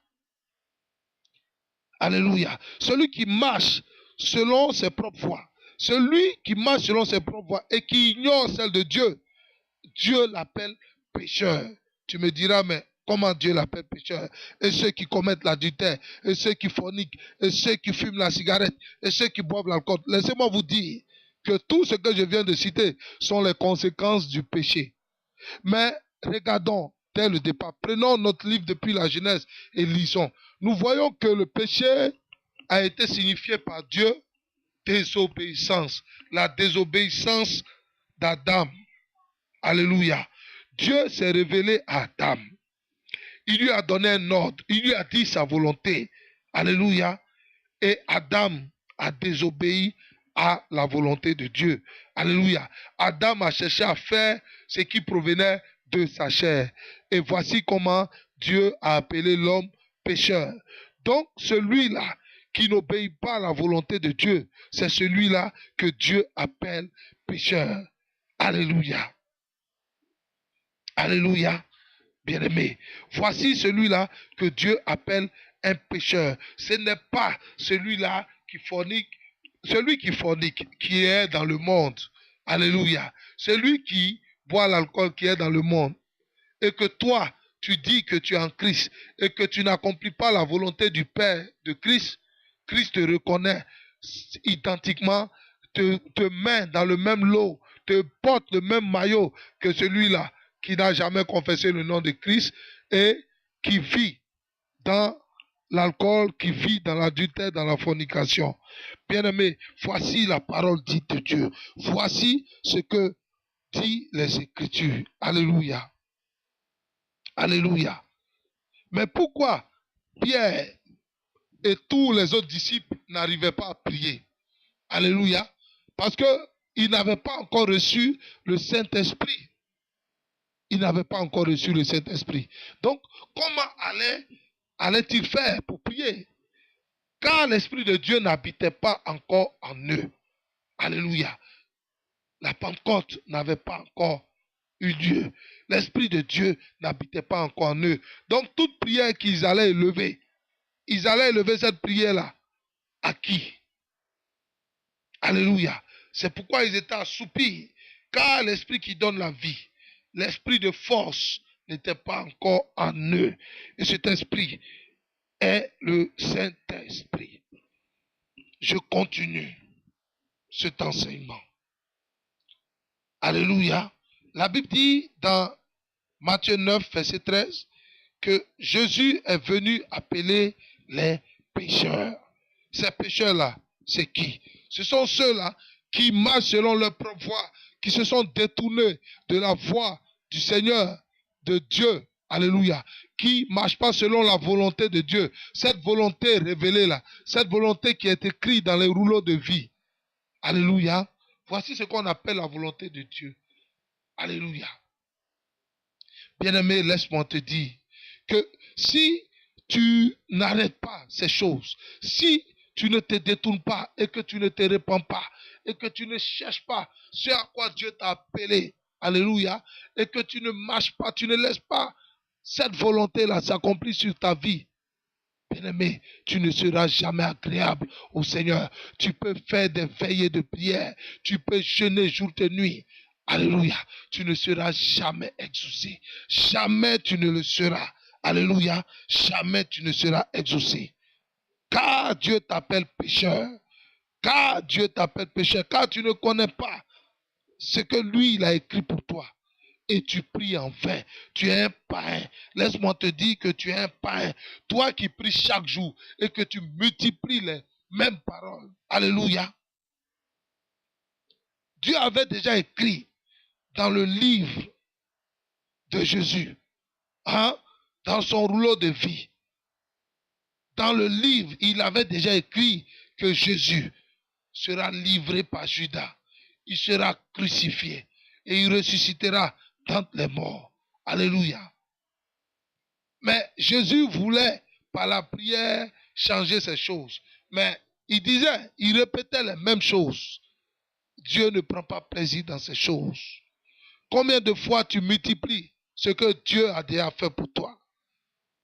Alléluia. Celui qui marche selon ses propres voies. Celui qui marche selon ses propres voies et qui ignore celle de Dieu, Dieu l'appelle pécheur. Tu me diras, mais comment Dieu l'appelle pécheur? Et ceux qui commettent l'adultère, et ceux qui forniquent, et ceux qui fument la cigarette, et ceux qui boivent l'alcool. Laissez-moi vous dire que tout ce que je viens de citer sont les conséquences du péché. Mais regardons dès le départ. Prenons notre livre depuis la Genèse et lisons. Nous voyons que le péché a été signifié par Dieu désobéissance. La désobéissance d'Adam. Alléluia. Dieu s'est révélé à Adam. Il lui a donné un ordre. Il lui a dit sa volonté. Alléluia. Et Adam a désobéi à la volonté de Dieu. Alléluia. Adam a cherché à faire ce qui provenait de sa chair. Et voici comment Dieu a appelé l'homme pécheur. Donc, celui-là qui n'obéit pas à la volonté de Dieu, c'est celui-là que Dieu appelle pécheur. Alléluia. Alléluia. Bien-aimé, voici celui-là que Dieu appelle un pécheur. Ce n'est pas celui-là qui fornique, celui qui fornique, qui est dans le monde. Alléluia. Celui qui boit l'alcool qui est dans le monde. Et que toi, tu dis que tu es en Christ et que tu n'accomplis pas la volonté du Père de Christ, Christ te reconnaît identiquement, te met dans le même lot, te porte le même maillot que celui-là qui n'a jamais confessé le nom de Christ et qui vit dans l'alcool, qui vit dans l'adultère, dans la fornication. Bien-aimé, voici la parole dite de Dieu. Voici ce que dit les Écritures. Alléluia. Alléluia. Mais pourquoi Pierre et tous les autres disciples n'arrivaient pas à prier? Alléluia. Parce qu'ils n'avaient pas encore reçu le Saint-Esprit. Ils n'avaient pas encore reçu le Saint-Esprit. Donc, comment allait-il faire pour prier? Car l'Esprit de Dieu n'habitait pas encore en eux. Alléluia. La Pentecôte n'avait pas encore eu lieu. L'Esprit de Dieu n'habitait pas encore en eux. Donc, toute prière qu'ils allaient élever, ils allaient élever cette prière-là. À qui? Alléluia. C'est pourquoi ils étaient assoupis. Car l'Esprit qui donne la vie, l'Esprit de force n'était pas encore en eux. Et cet Esprit est le Saint-Esprit. Je continue cet enseignement. Alléluia. La Bible dit dans Matthieu 9, verset 13, que Jésus est venu appeler les pécheurs. Ces pécheurs-là, c'est qui? Ce sont ceux-là qui marchent selon leur propre voie, qui se sont détournés de la voie du Seigneur, de Dieu. Alléluia. Qui ne marchent pas selon la volonté de Dieu. Cette volonté révélée là, cette volonté qui est écrite dans les rouleaux de vie. Alléluia. Voici ce qu'on appelle la volonté de Dieu. Alléluia. Bien-aimé, laisse-moi te dire que si tu n'arrêtes pas ces choses, si tu ne te détournes pas et que tu ne te répands pas et que tu ne cherches pas ce à quoi Dieu t'a appelé, alléluia, et que tu ne marches pas, tu ne laisses pas cette volonté-là s'accomplir sur ta vie, bien-aimé, tu ne seras jamais agréable au Seigneur. Tu peux faire des veillées de prière, tu peux jeûner jour et nuit. Alléluia, tu ne seras jamais exaucé. Jamais tu ne le seras. Alléluia, jamais tu ne seras exaucé. Car Dieu t'appelle pécheur. Car Dieu t'appelle pécheur. Car tu ne connais pas ce que lui, il a écrit pour toi. Et tu pries en vain. Tu es un païen. Laisse-moi te dire que tu es un païen. Toi qui pries chaque jour et que tu multiplies les mêmes paroles. Alléluia. Dieu avait déjà écrit dans le livre de Jésus, dans son rouleau de vie. Dans le livre, il avait déjà écrit que Jésus sera livré par Judas. Il sera crucifié et il ressuscitera d'entre les morts. Alléluia. Mais Jésus voulait, par la prière, changer ces choses. Mais il disait, il répétait les mêmes choses. Dieu ne prend pas plaisir dans ces choses. Combien de fois tu multiplies ce que Dieu a déjà fait pour toi?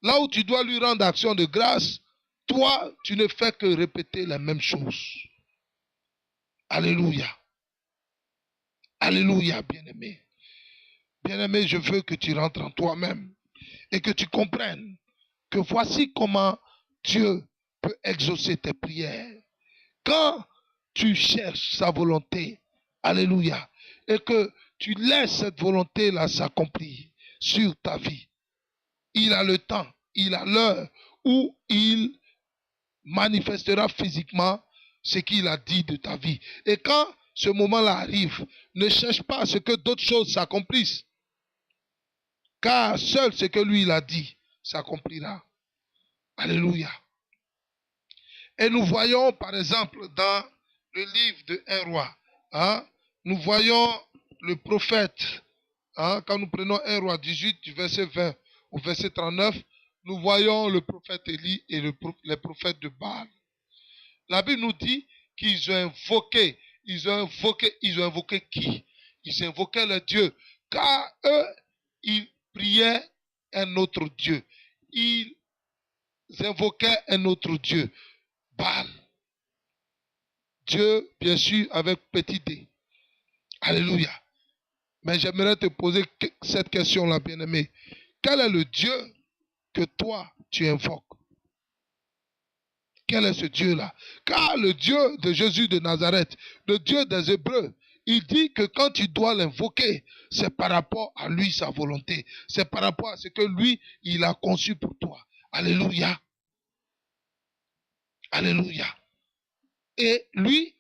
Là où tu dois lui rendre action de grâce, toi, tu ne fais que répéter les mêmes choses. Alléluia. Alléluia, bien-aimé. Bien-aimé, je veux que tu rentres en toi-même et que tu comprennes que voici comment Dieu peut exaucer tes prières. Quand tu cherches sa volonté, alléluia, et que tu laisses cette volonté-là s'accomplir sur ta vie, il a le temps, il a l'heure où il manifestera physiquement ce qu'il a dit de ta vie. Et quand ce moment-là arrive, ne cherche pas à ce que d'autres choses s'accomplissent. Car seul ce que lui il a dit s'accomplira. Alléluia. Et nous voyons par exemple dans le livre de 1 roi, nous voyons le prophète, quand nous prenons 1 roi 18 du verset 20 au verset 39, nous voyons le prophète Élie et les prophètes de Baal. La Bible nous dit qu'ils ont invoqué qui? Ils invoquaient le Dieu, car eux, ils priaient un autre Dieu. Ils invoquaient un autre Dieu, Baal. Dieu, bien sûr, avec petit d. Alléluia. Mais j'aimerais te poser cette question-là, bien-aimé. Quel est le Dieu que toi, tu invoques? Quel est ce Dieu-là? Car le Dieu de Jésus de Nazareth, le Dieu des Hébreux, il dit que quand tu dois l'invoquer, c'est par rapport à lui, sa volonté. C'est par rapport à ce que lui, il a conçu pour toi. Alléluia. Alléluia. Et lui,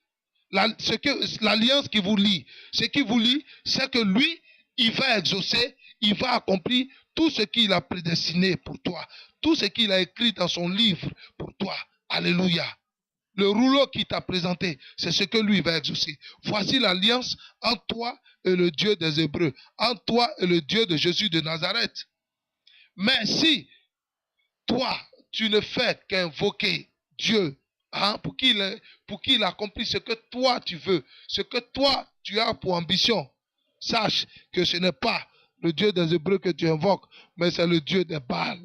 l'alliance qui vous lie, ce qui vous lie, c'est que lui, il va exaucer, il va accomplir tout ce qu'il a prédestiné pour toi, tout ce qu'il a écrit dans son livre pour toi. Alléluia. Le rouleau qu'il t'a présenté, c'est ce que lui va exaucer. Voici l'alliance entre toi et le Dieu des Hébreux, entre toi et le Dieu de Jésus de Nazareth. Mais si toi, tu ne fais qu'invoquer Dieu, pour qu'il accomplisse ce que toi tu veux, ce que toi tu as pour ambition, sache que ce n'est pas le Dieu des Hébreux que tu invoques, mais c'est le Dieu de Baal.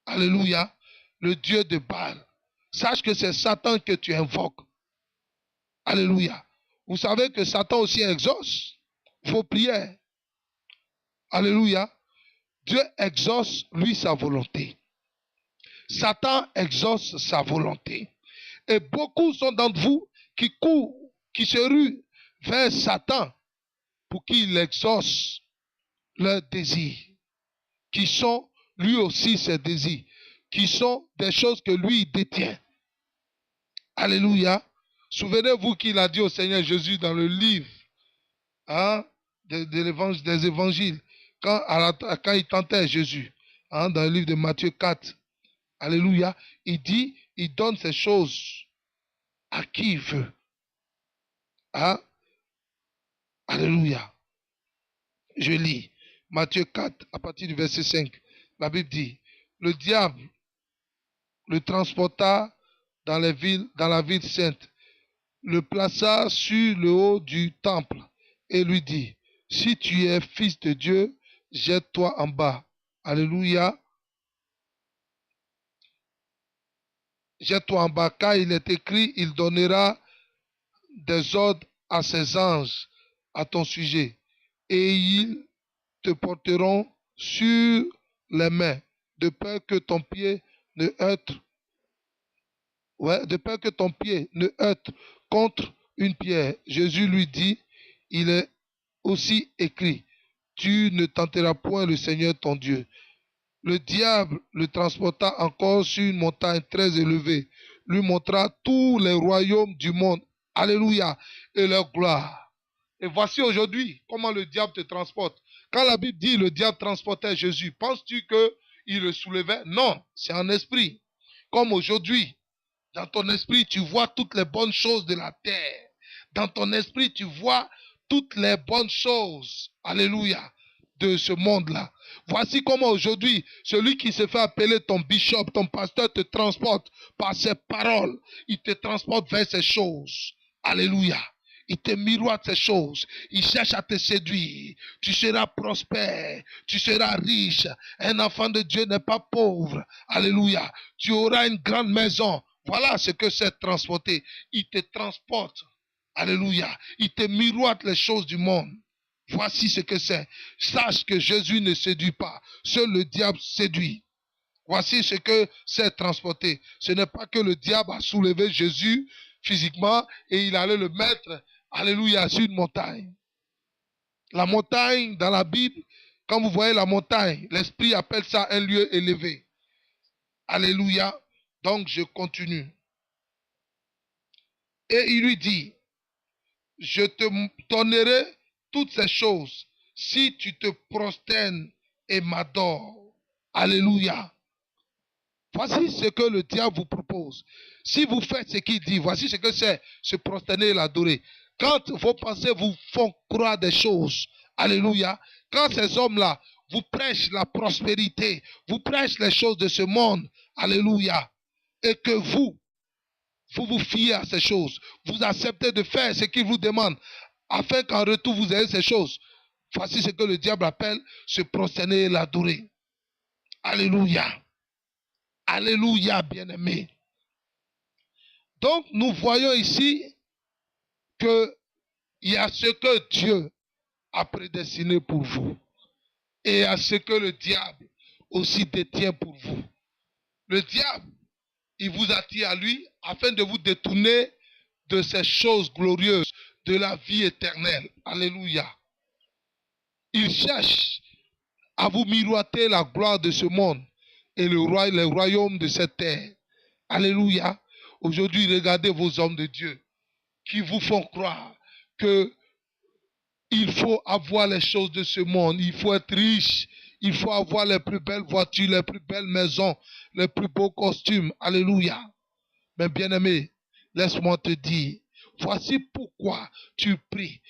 Alléluia. Le Dieu de Baal. Sache que c'est Satan que tu invoques. Alléluia. Vous savez que Satan aussi exauce vos prières. Alléluia. Dieu exauce, lui, sa volonté. Satan exauce sa volonté. Et beaucoup sont d'entre vous qui courent, qui se ruent vers Satan pour qu'il exauce leurs désirs, qui sont lui aussi ses désirs, qui sont des choses que lui détient. Alléluia. Souvenez-vous qu'il a dit au Seigneur Jésus dans le livre des évangiles, quand il tentait Jésus, dans le livre de Matthieu 4, alléluia, il dit, il donne ces choses à qui il veut. Alléluia. Je lis Matthieu 4 à partir du verset 5. La Bible dit, le diable le transporta dans la ville sainte, le plaça sur le haut du temple et lui dit, si tu es fils de Dieu, jette-toi en bas. Alléluia. Jette-toi en bas, car il est écrit, il donnera des ordres à ses anges à ton sujet, et ils te porteront sur les mains, de peur que ton pied ne heurte, contre une pierre. Jésus lui dit, il est aussi écrit, tu ne tenteras point le Seigneur ton Dieu. Le diable le transporta encore sur une montagne très élevée, lui montra tous les royaumes du monde, alléluia, et leur gloire. Et voici aujourd'hui comment le diable te transporte. Quand la Bible dit le diable transportait Jésus, penses-tu qu'il le soulevait? Non, c'est en esprit. Comme aujourd'hui, dans ton esprit, tu vois toutes les bonnes choses de la terre. Dans ton esprit, tu vois toutes les bonnes choses, alléluia, de ce monde-là. Voici comment aujourd'hui, celui qui se fait appeler ton bishop, ton pasteur, te transporte par ses paroles. Il te transporte vers ces choses. Alléluia. Il te miroite ces choses. Il cherche à te séduire. Tu seras prospère. Tu seras riche. Un enfant de Dieu n'est pas pauvre. Alléluia. Tu auras une grande maison. Voilà ce que c'est transporter. Il te transporte. Alléluia. Il te miroite les choses du monde. Voici ce que c'est. Sache que Jésus ne séduit pas. Seul le diable séduit. Voici ce que c'est transporter. Ce n'est pas que le diable a soulevé Jésus physiquement et il allait le mettre, alléluia, sur une montagne. La montagne, dans la Bible, quand vous voyez la montagne, l'Esprit appelle ça un lieu élevé. Alléluia. Donc je continue. Et il lui dit, je te donnerai toutes ces choses si tu te prosternes et m'adores. Alléluia. Voici ce que le diable vous propose. Si vous faites ce qu'il dit, voici ce que c'est, se prosterner et l'adorer. Quand vos pensées vous font croire des choses, alléluia, quand ces hommes-là vous prêchent la prospérité, vous prêchent les choses de ce monde, alléluia, et que vous vous fiez à ces choses, vous acceptez de faire ce qu'ils vous demandent, afin qu'en retour vous ayez ces choses. Voici ce que le diable appelle se prosterner et l'adorer. Alléluia. Alléluia, bien-aimés. Donc, nous voyons ici qu'il y a ce que Dieu a prédestiné pour vous et à ce que le diable aussi détient pour vous. Le diable, il vous attire à lui afin de vous détourner de ces choses glorieuses, de la vie éternelle. Alléluia. Il cherche à vous miroiter la gloire de ce monde et le royaume de cette terre. Alléluia. Aujourd'hui, regardez vos hommes de Dieu qui vous font croire que il faut avoir les choses de ce monde, il faut être riche, il faut avoir les plus belles voitures, les plus belles maisons, les plus beaux costumes. Alléluia. Mais bien-aimé, laisse-moi te dire, voici pourquoi tu pries,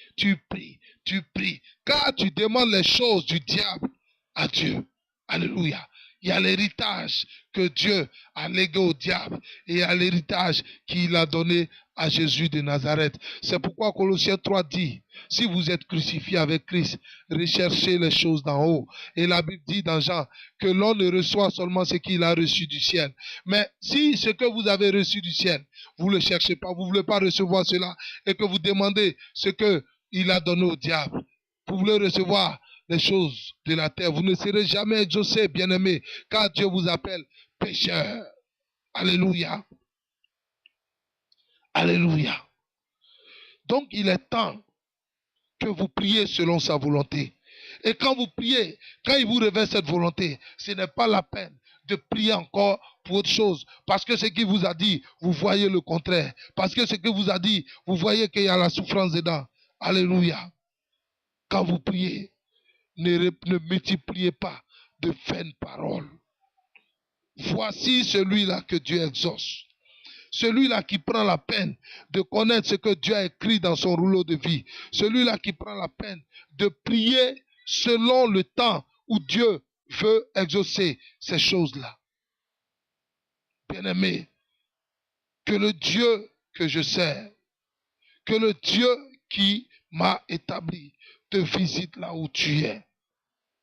car tu demandes les choses du diable à Dieu. Alléluia. Il y a l'héritage que Dieu a légué au diable et il y a l'héritage qu'il a donné à Jésus de Nazareth. C'est pourquoi Colossiens 3 dit, si vous êtes crucifiés avec Christ, recherchez les choses d'en haut. Et la Bible dit dans Jean que l'on ne reçoit seulement ce qu'il a reçu du ciel. Mais si ce que vous avez reçu du ciel, vous ne le cherchez pas, vous ne voulez pas recevoir cela et que vous demandez ce qu'il a donné au diable, vous voulez recevoir les choses de la terre, vous ne serez jamais exaucés, bien-aimés, car Dieu vous appelle pécheurs. Alléluia. Alléluia. Donc il est temps que vous priez selon sa volonté. Et quand vous priez, quand il vous révèle cette volonté, ce n'est pas la peine de prier encore pour autre chose. Parce que ce qu'il vous a dit, vous voyez le contraire. Parce que ce qu'il vous a dit, vous voyez qu'il y a la souffrance dedans. Alléluia. Quand vous priez, ne multipliez pas de vaines paroles. Voici celui-là que Dieu exauce. Celui-là qui prend la peine de connaître ce que Dieu a écrit dans son rouleau de vie. Celui-là qui prend la peine de prier selon le temps où Dieu veut exaucer ces choses-là. bien-aimé, que le Dieu que je sers, que le Dieu qui m'a établi te visite là où tu es.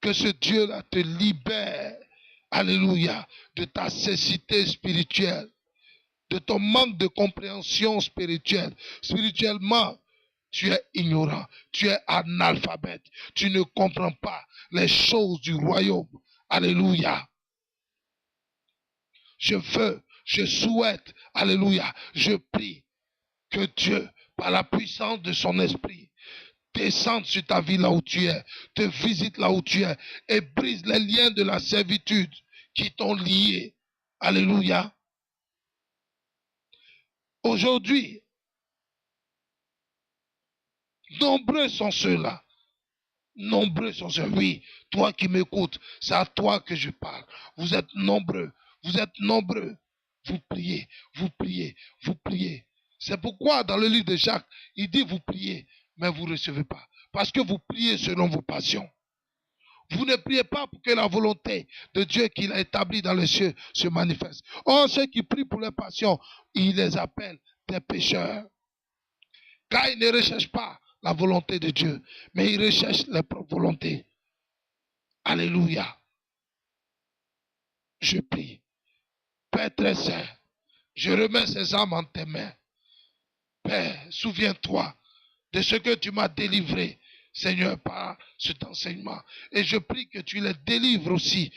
Que ce Dieu-là te libère, alléluia, de ta cécité spirituelle, de ton manque de compréhension spirituelle. Spirituellement, tu es ignorant, tu es analphabète, tu ne comprends pas les choses du royaume. Alléluia. Je souhaite, alléluia, je prie que Dieu, par la puissance de son esprit, descende sur ta vie là où tu es, te visite là où tu es et brise les liens de la servitude qui t'ont lié. Alléluia. Aujourd'hui, nombreux sont ceux-là. Nombreux sont ceux. Oui, toi qui m'écoutes, c'est à toi que je parle. Vous êtes nombreux. Vous êtes nombreux. Vous priez, vous priez, vous priez. C'est pourquoi dans le livre de Jacques, il dit vous priez, mais vous ne recevez pas. Parce que vous priez selon vos passions. Vous ne priez pas pour que la volonté de Dieu qu'il a établie dans les cieux se manifeste. Or, ceux qui prient pour les passions, il les appelle des pécheurs. Car ils ne recherchent pas la volonté de Dieu, mais ils recherchent leur propre volonté. Alléluia. Je prie. Père très saint, je remets ces âmes en tes mains. Père, souviens-toi de ce que tu m'as délivré, Seigneur, par cet enseignement. Et je prie que tu les délivres aussi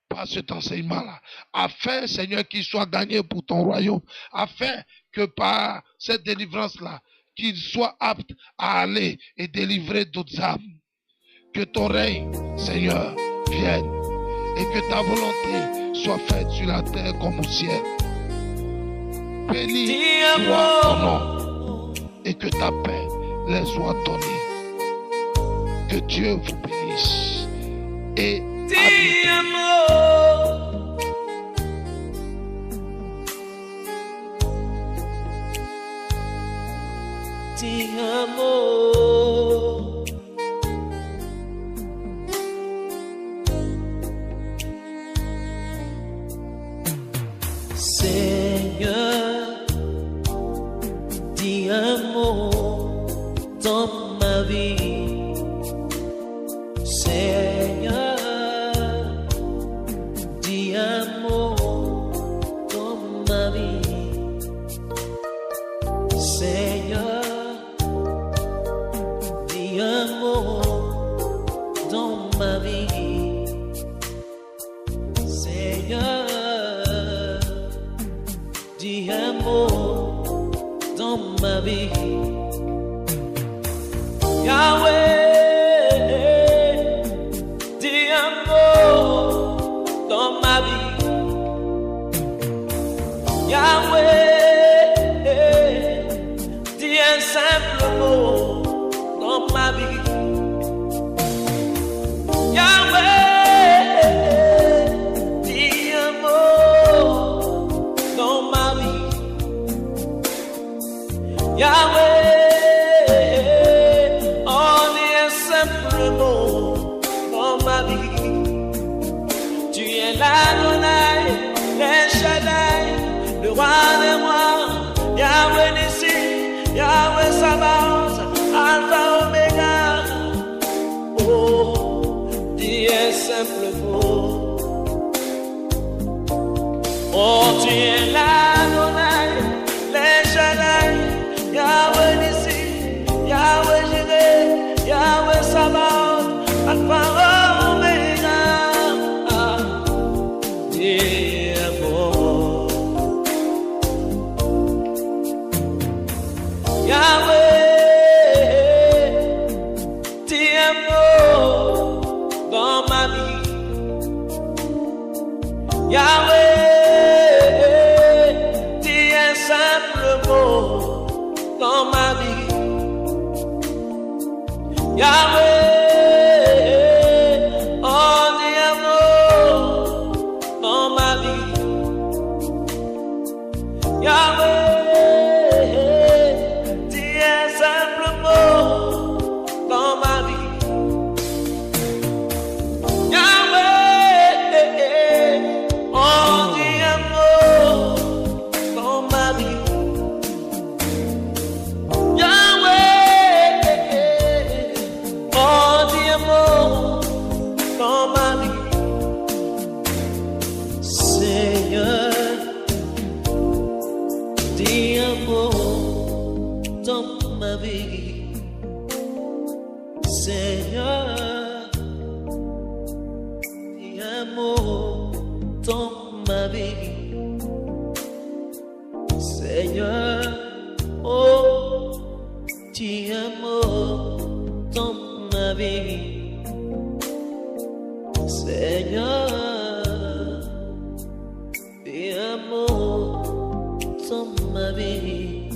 par cet enseignement-là, afin, Seigneur, qu'ils soient gagnés pour ton royaume, afin que par cette délivrance-là, qu'ils soient aptes à aller et délivrer d'autres âmes. Que ton règne, Seigneur, vienne et que ta volonté soit faite sur la terre comme au ciel. Béni soit ton nom et que ta paix les soit donnée. Que Dieu vous bénisse et Seigneur, dis un mot dans ma vie. Seigneur, dis un mot dans ma vie. Seigneur, dis un mot dans ma vie. Seigneur, dis un mot dans ma vie. Yahweh, dis un mot dans ma vie. Yahweh, dis un simple mot dans ma vie. Yahweh, dis un mot dans ma vie. Yahweh, on Seigneur, et un mot dans ma vie.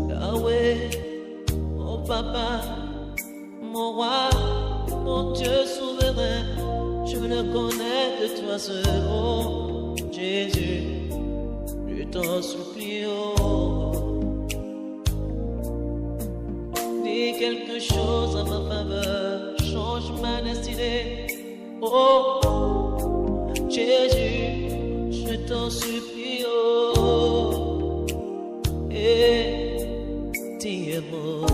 Yahweh, mon papa, mon roi, mon Dieu souverain, je ne connais que toi seul, oh Jésus, je t'en supplie, oh. Dis quelque chose à ma faveur, change ma destinée, oh Jésus, je t'en supplie, oh. Et dis-moi,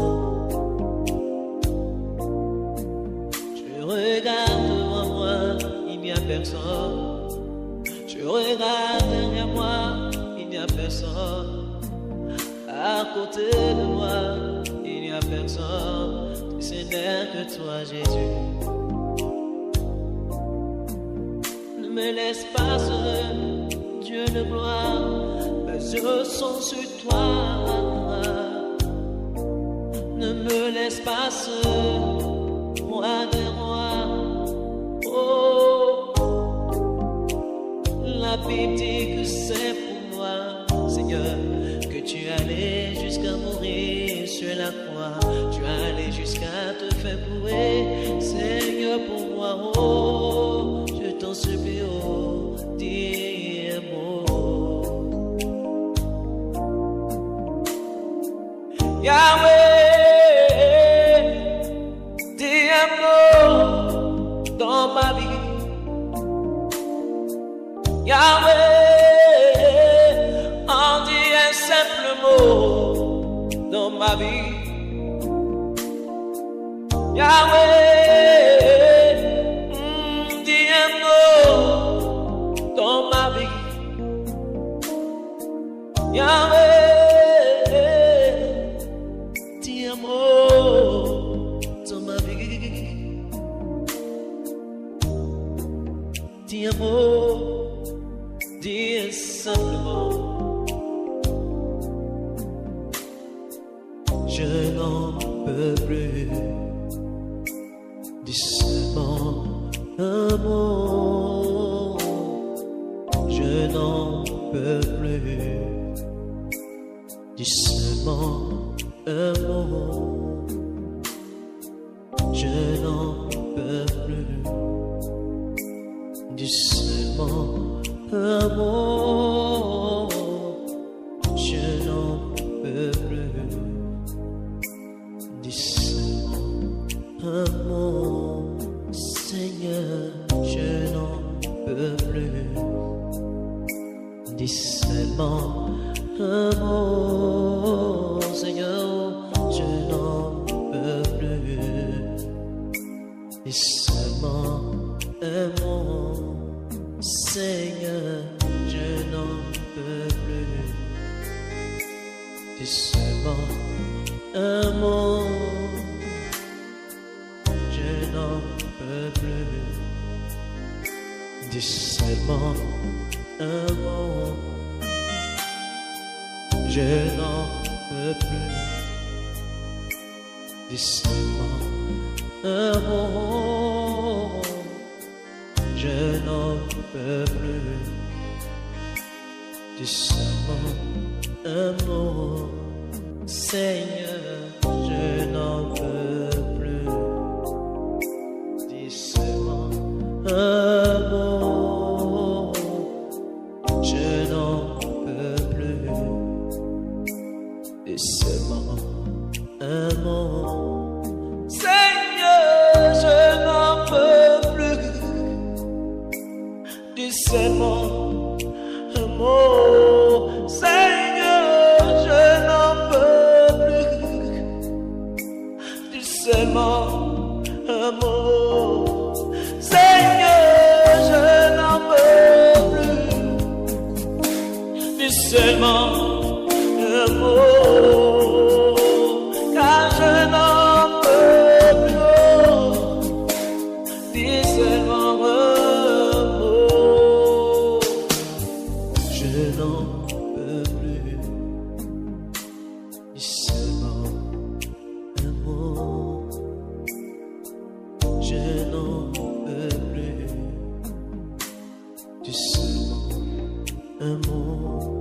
je regarde devant moi, il n'y a personne. Je regarde derrière moi, il n'y a personne. À côté de moi, il n'y a personne. Ce n'est que toi, Jésus. Ne me laisse pas seul, Dieu de gloire. Mes yeux sont sur toi. Ne me laisse pas seul, roi des rois. Oh, la Bible dit que c'est pour moi, Seigneur, que tu allais jusqu'à mourir sur la croix. Tu allais jusqu'à te faire courir, Seigneur, pour moi. Oh, je t'en supplie, oh, dis un mot. Yahweh, dis un mot dans ma vie. Yahweh, en dit un simple mot dans ma vie. Yahweh, dis un mot dans ma vie. Yahweh, dis un mot dans ma vie. Dis un mot, dis un simple mot. Je n'en peux plus. Dis seulement un mot. Je n'en peux plus. Dis seulement un mot. Je n'en peux plus. Dis seulement un mot. Je n'en peux plus. Dis seulement un mot. Seigneur, je n'en peux plus. Dis seulement un mot. Seigneur, je n'en peux plus. Dis seulement un mot. Seigneur, je n'en peux plus. Dis seulement un mot. Je n'en peux plus. Dis seulement un mot. Je n'en peux plus. Dis seulement un mot. Je n'en peux plus. Dis seulement un mot. Seigneur, je n'en peux plus. Dis seulement un mot. Je n'en peux plus. Dis seulement un mot. Seigneur, je n'en peux plus. Dis seulement un mot. Seigneur, je n'en peux plus. Dis seulement un mot. Seigneur, je n'en peux plus. Dis seulement un mot. Car je n'en peux plus. Dis seulement un mot. Je n'en peux plus. Dis seulement un mot. Je n'en un mot.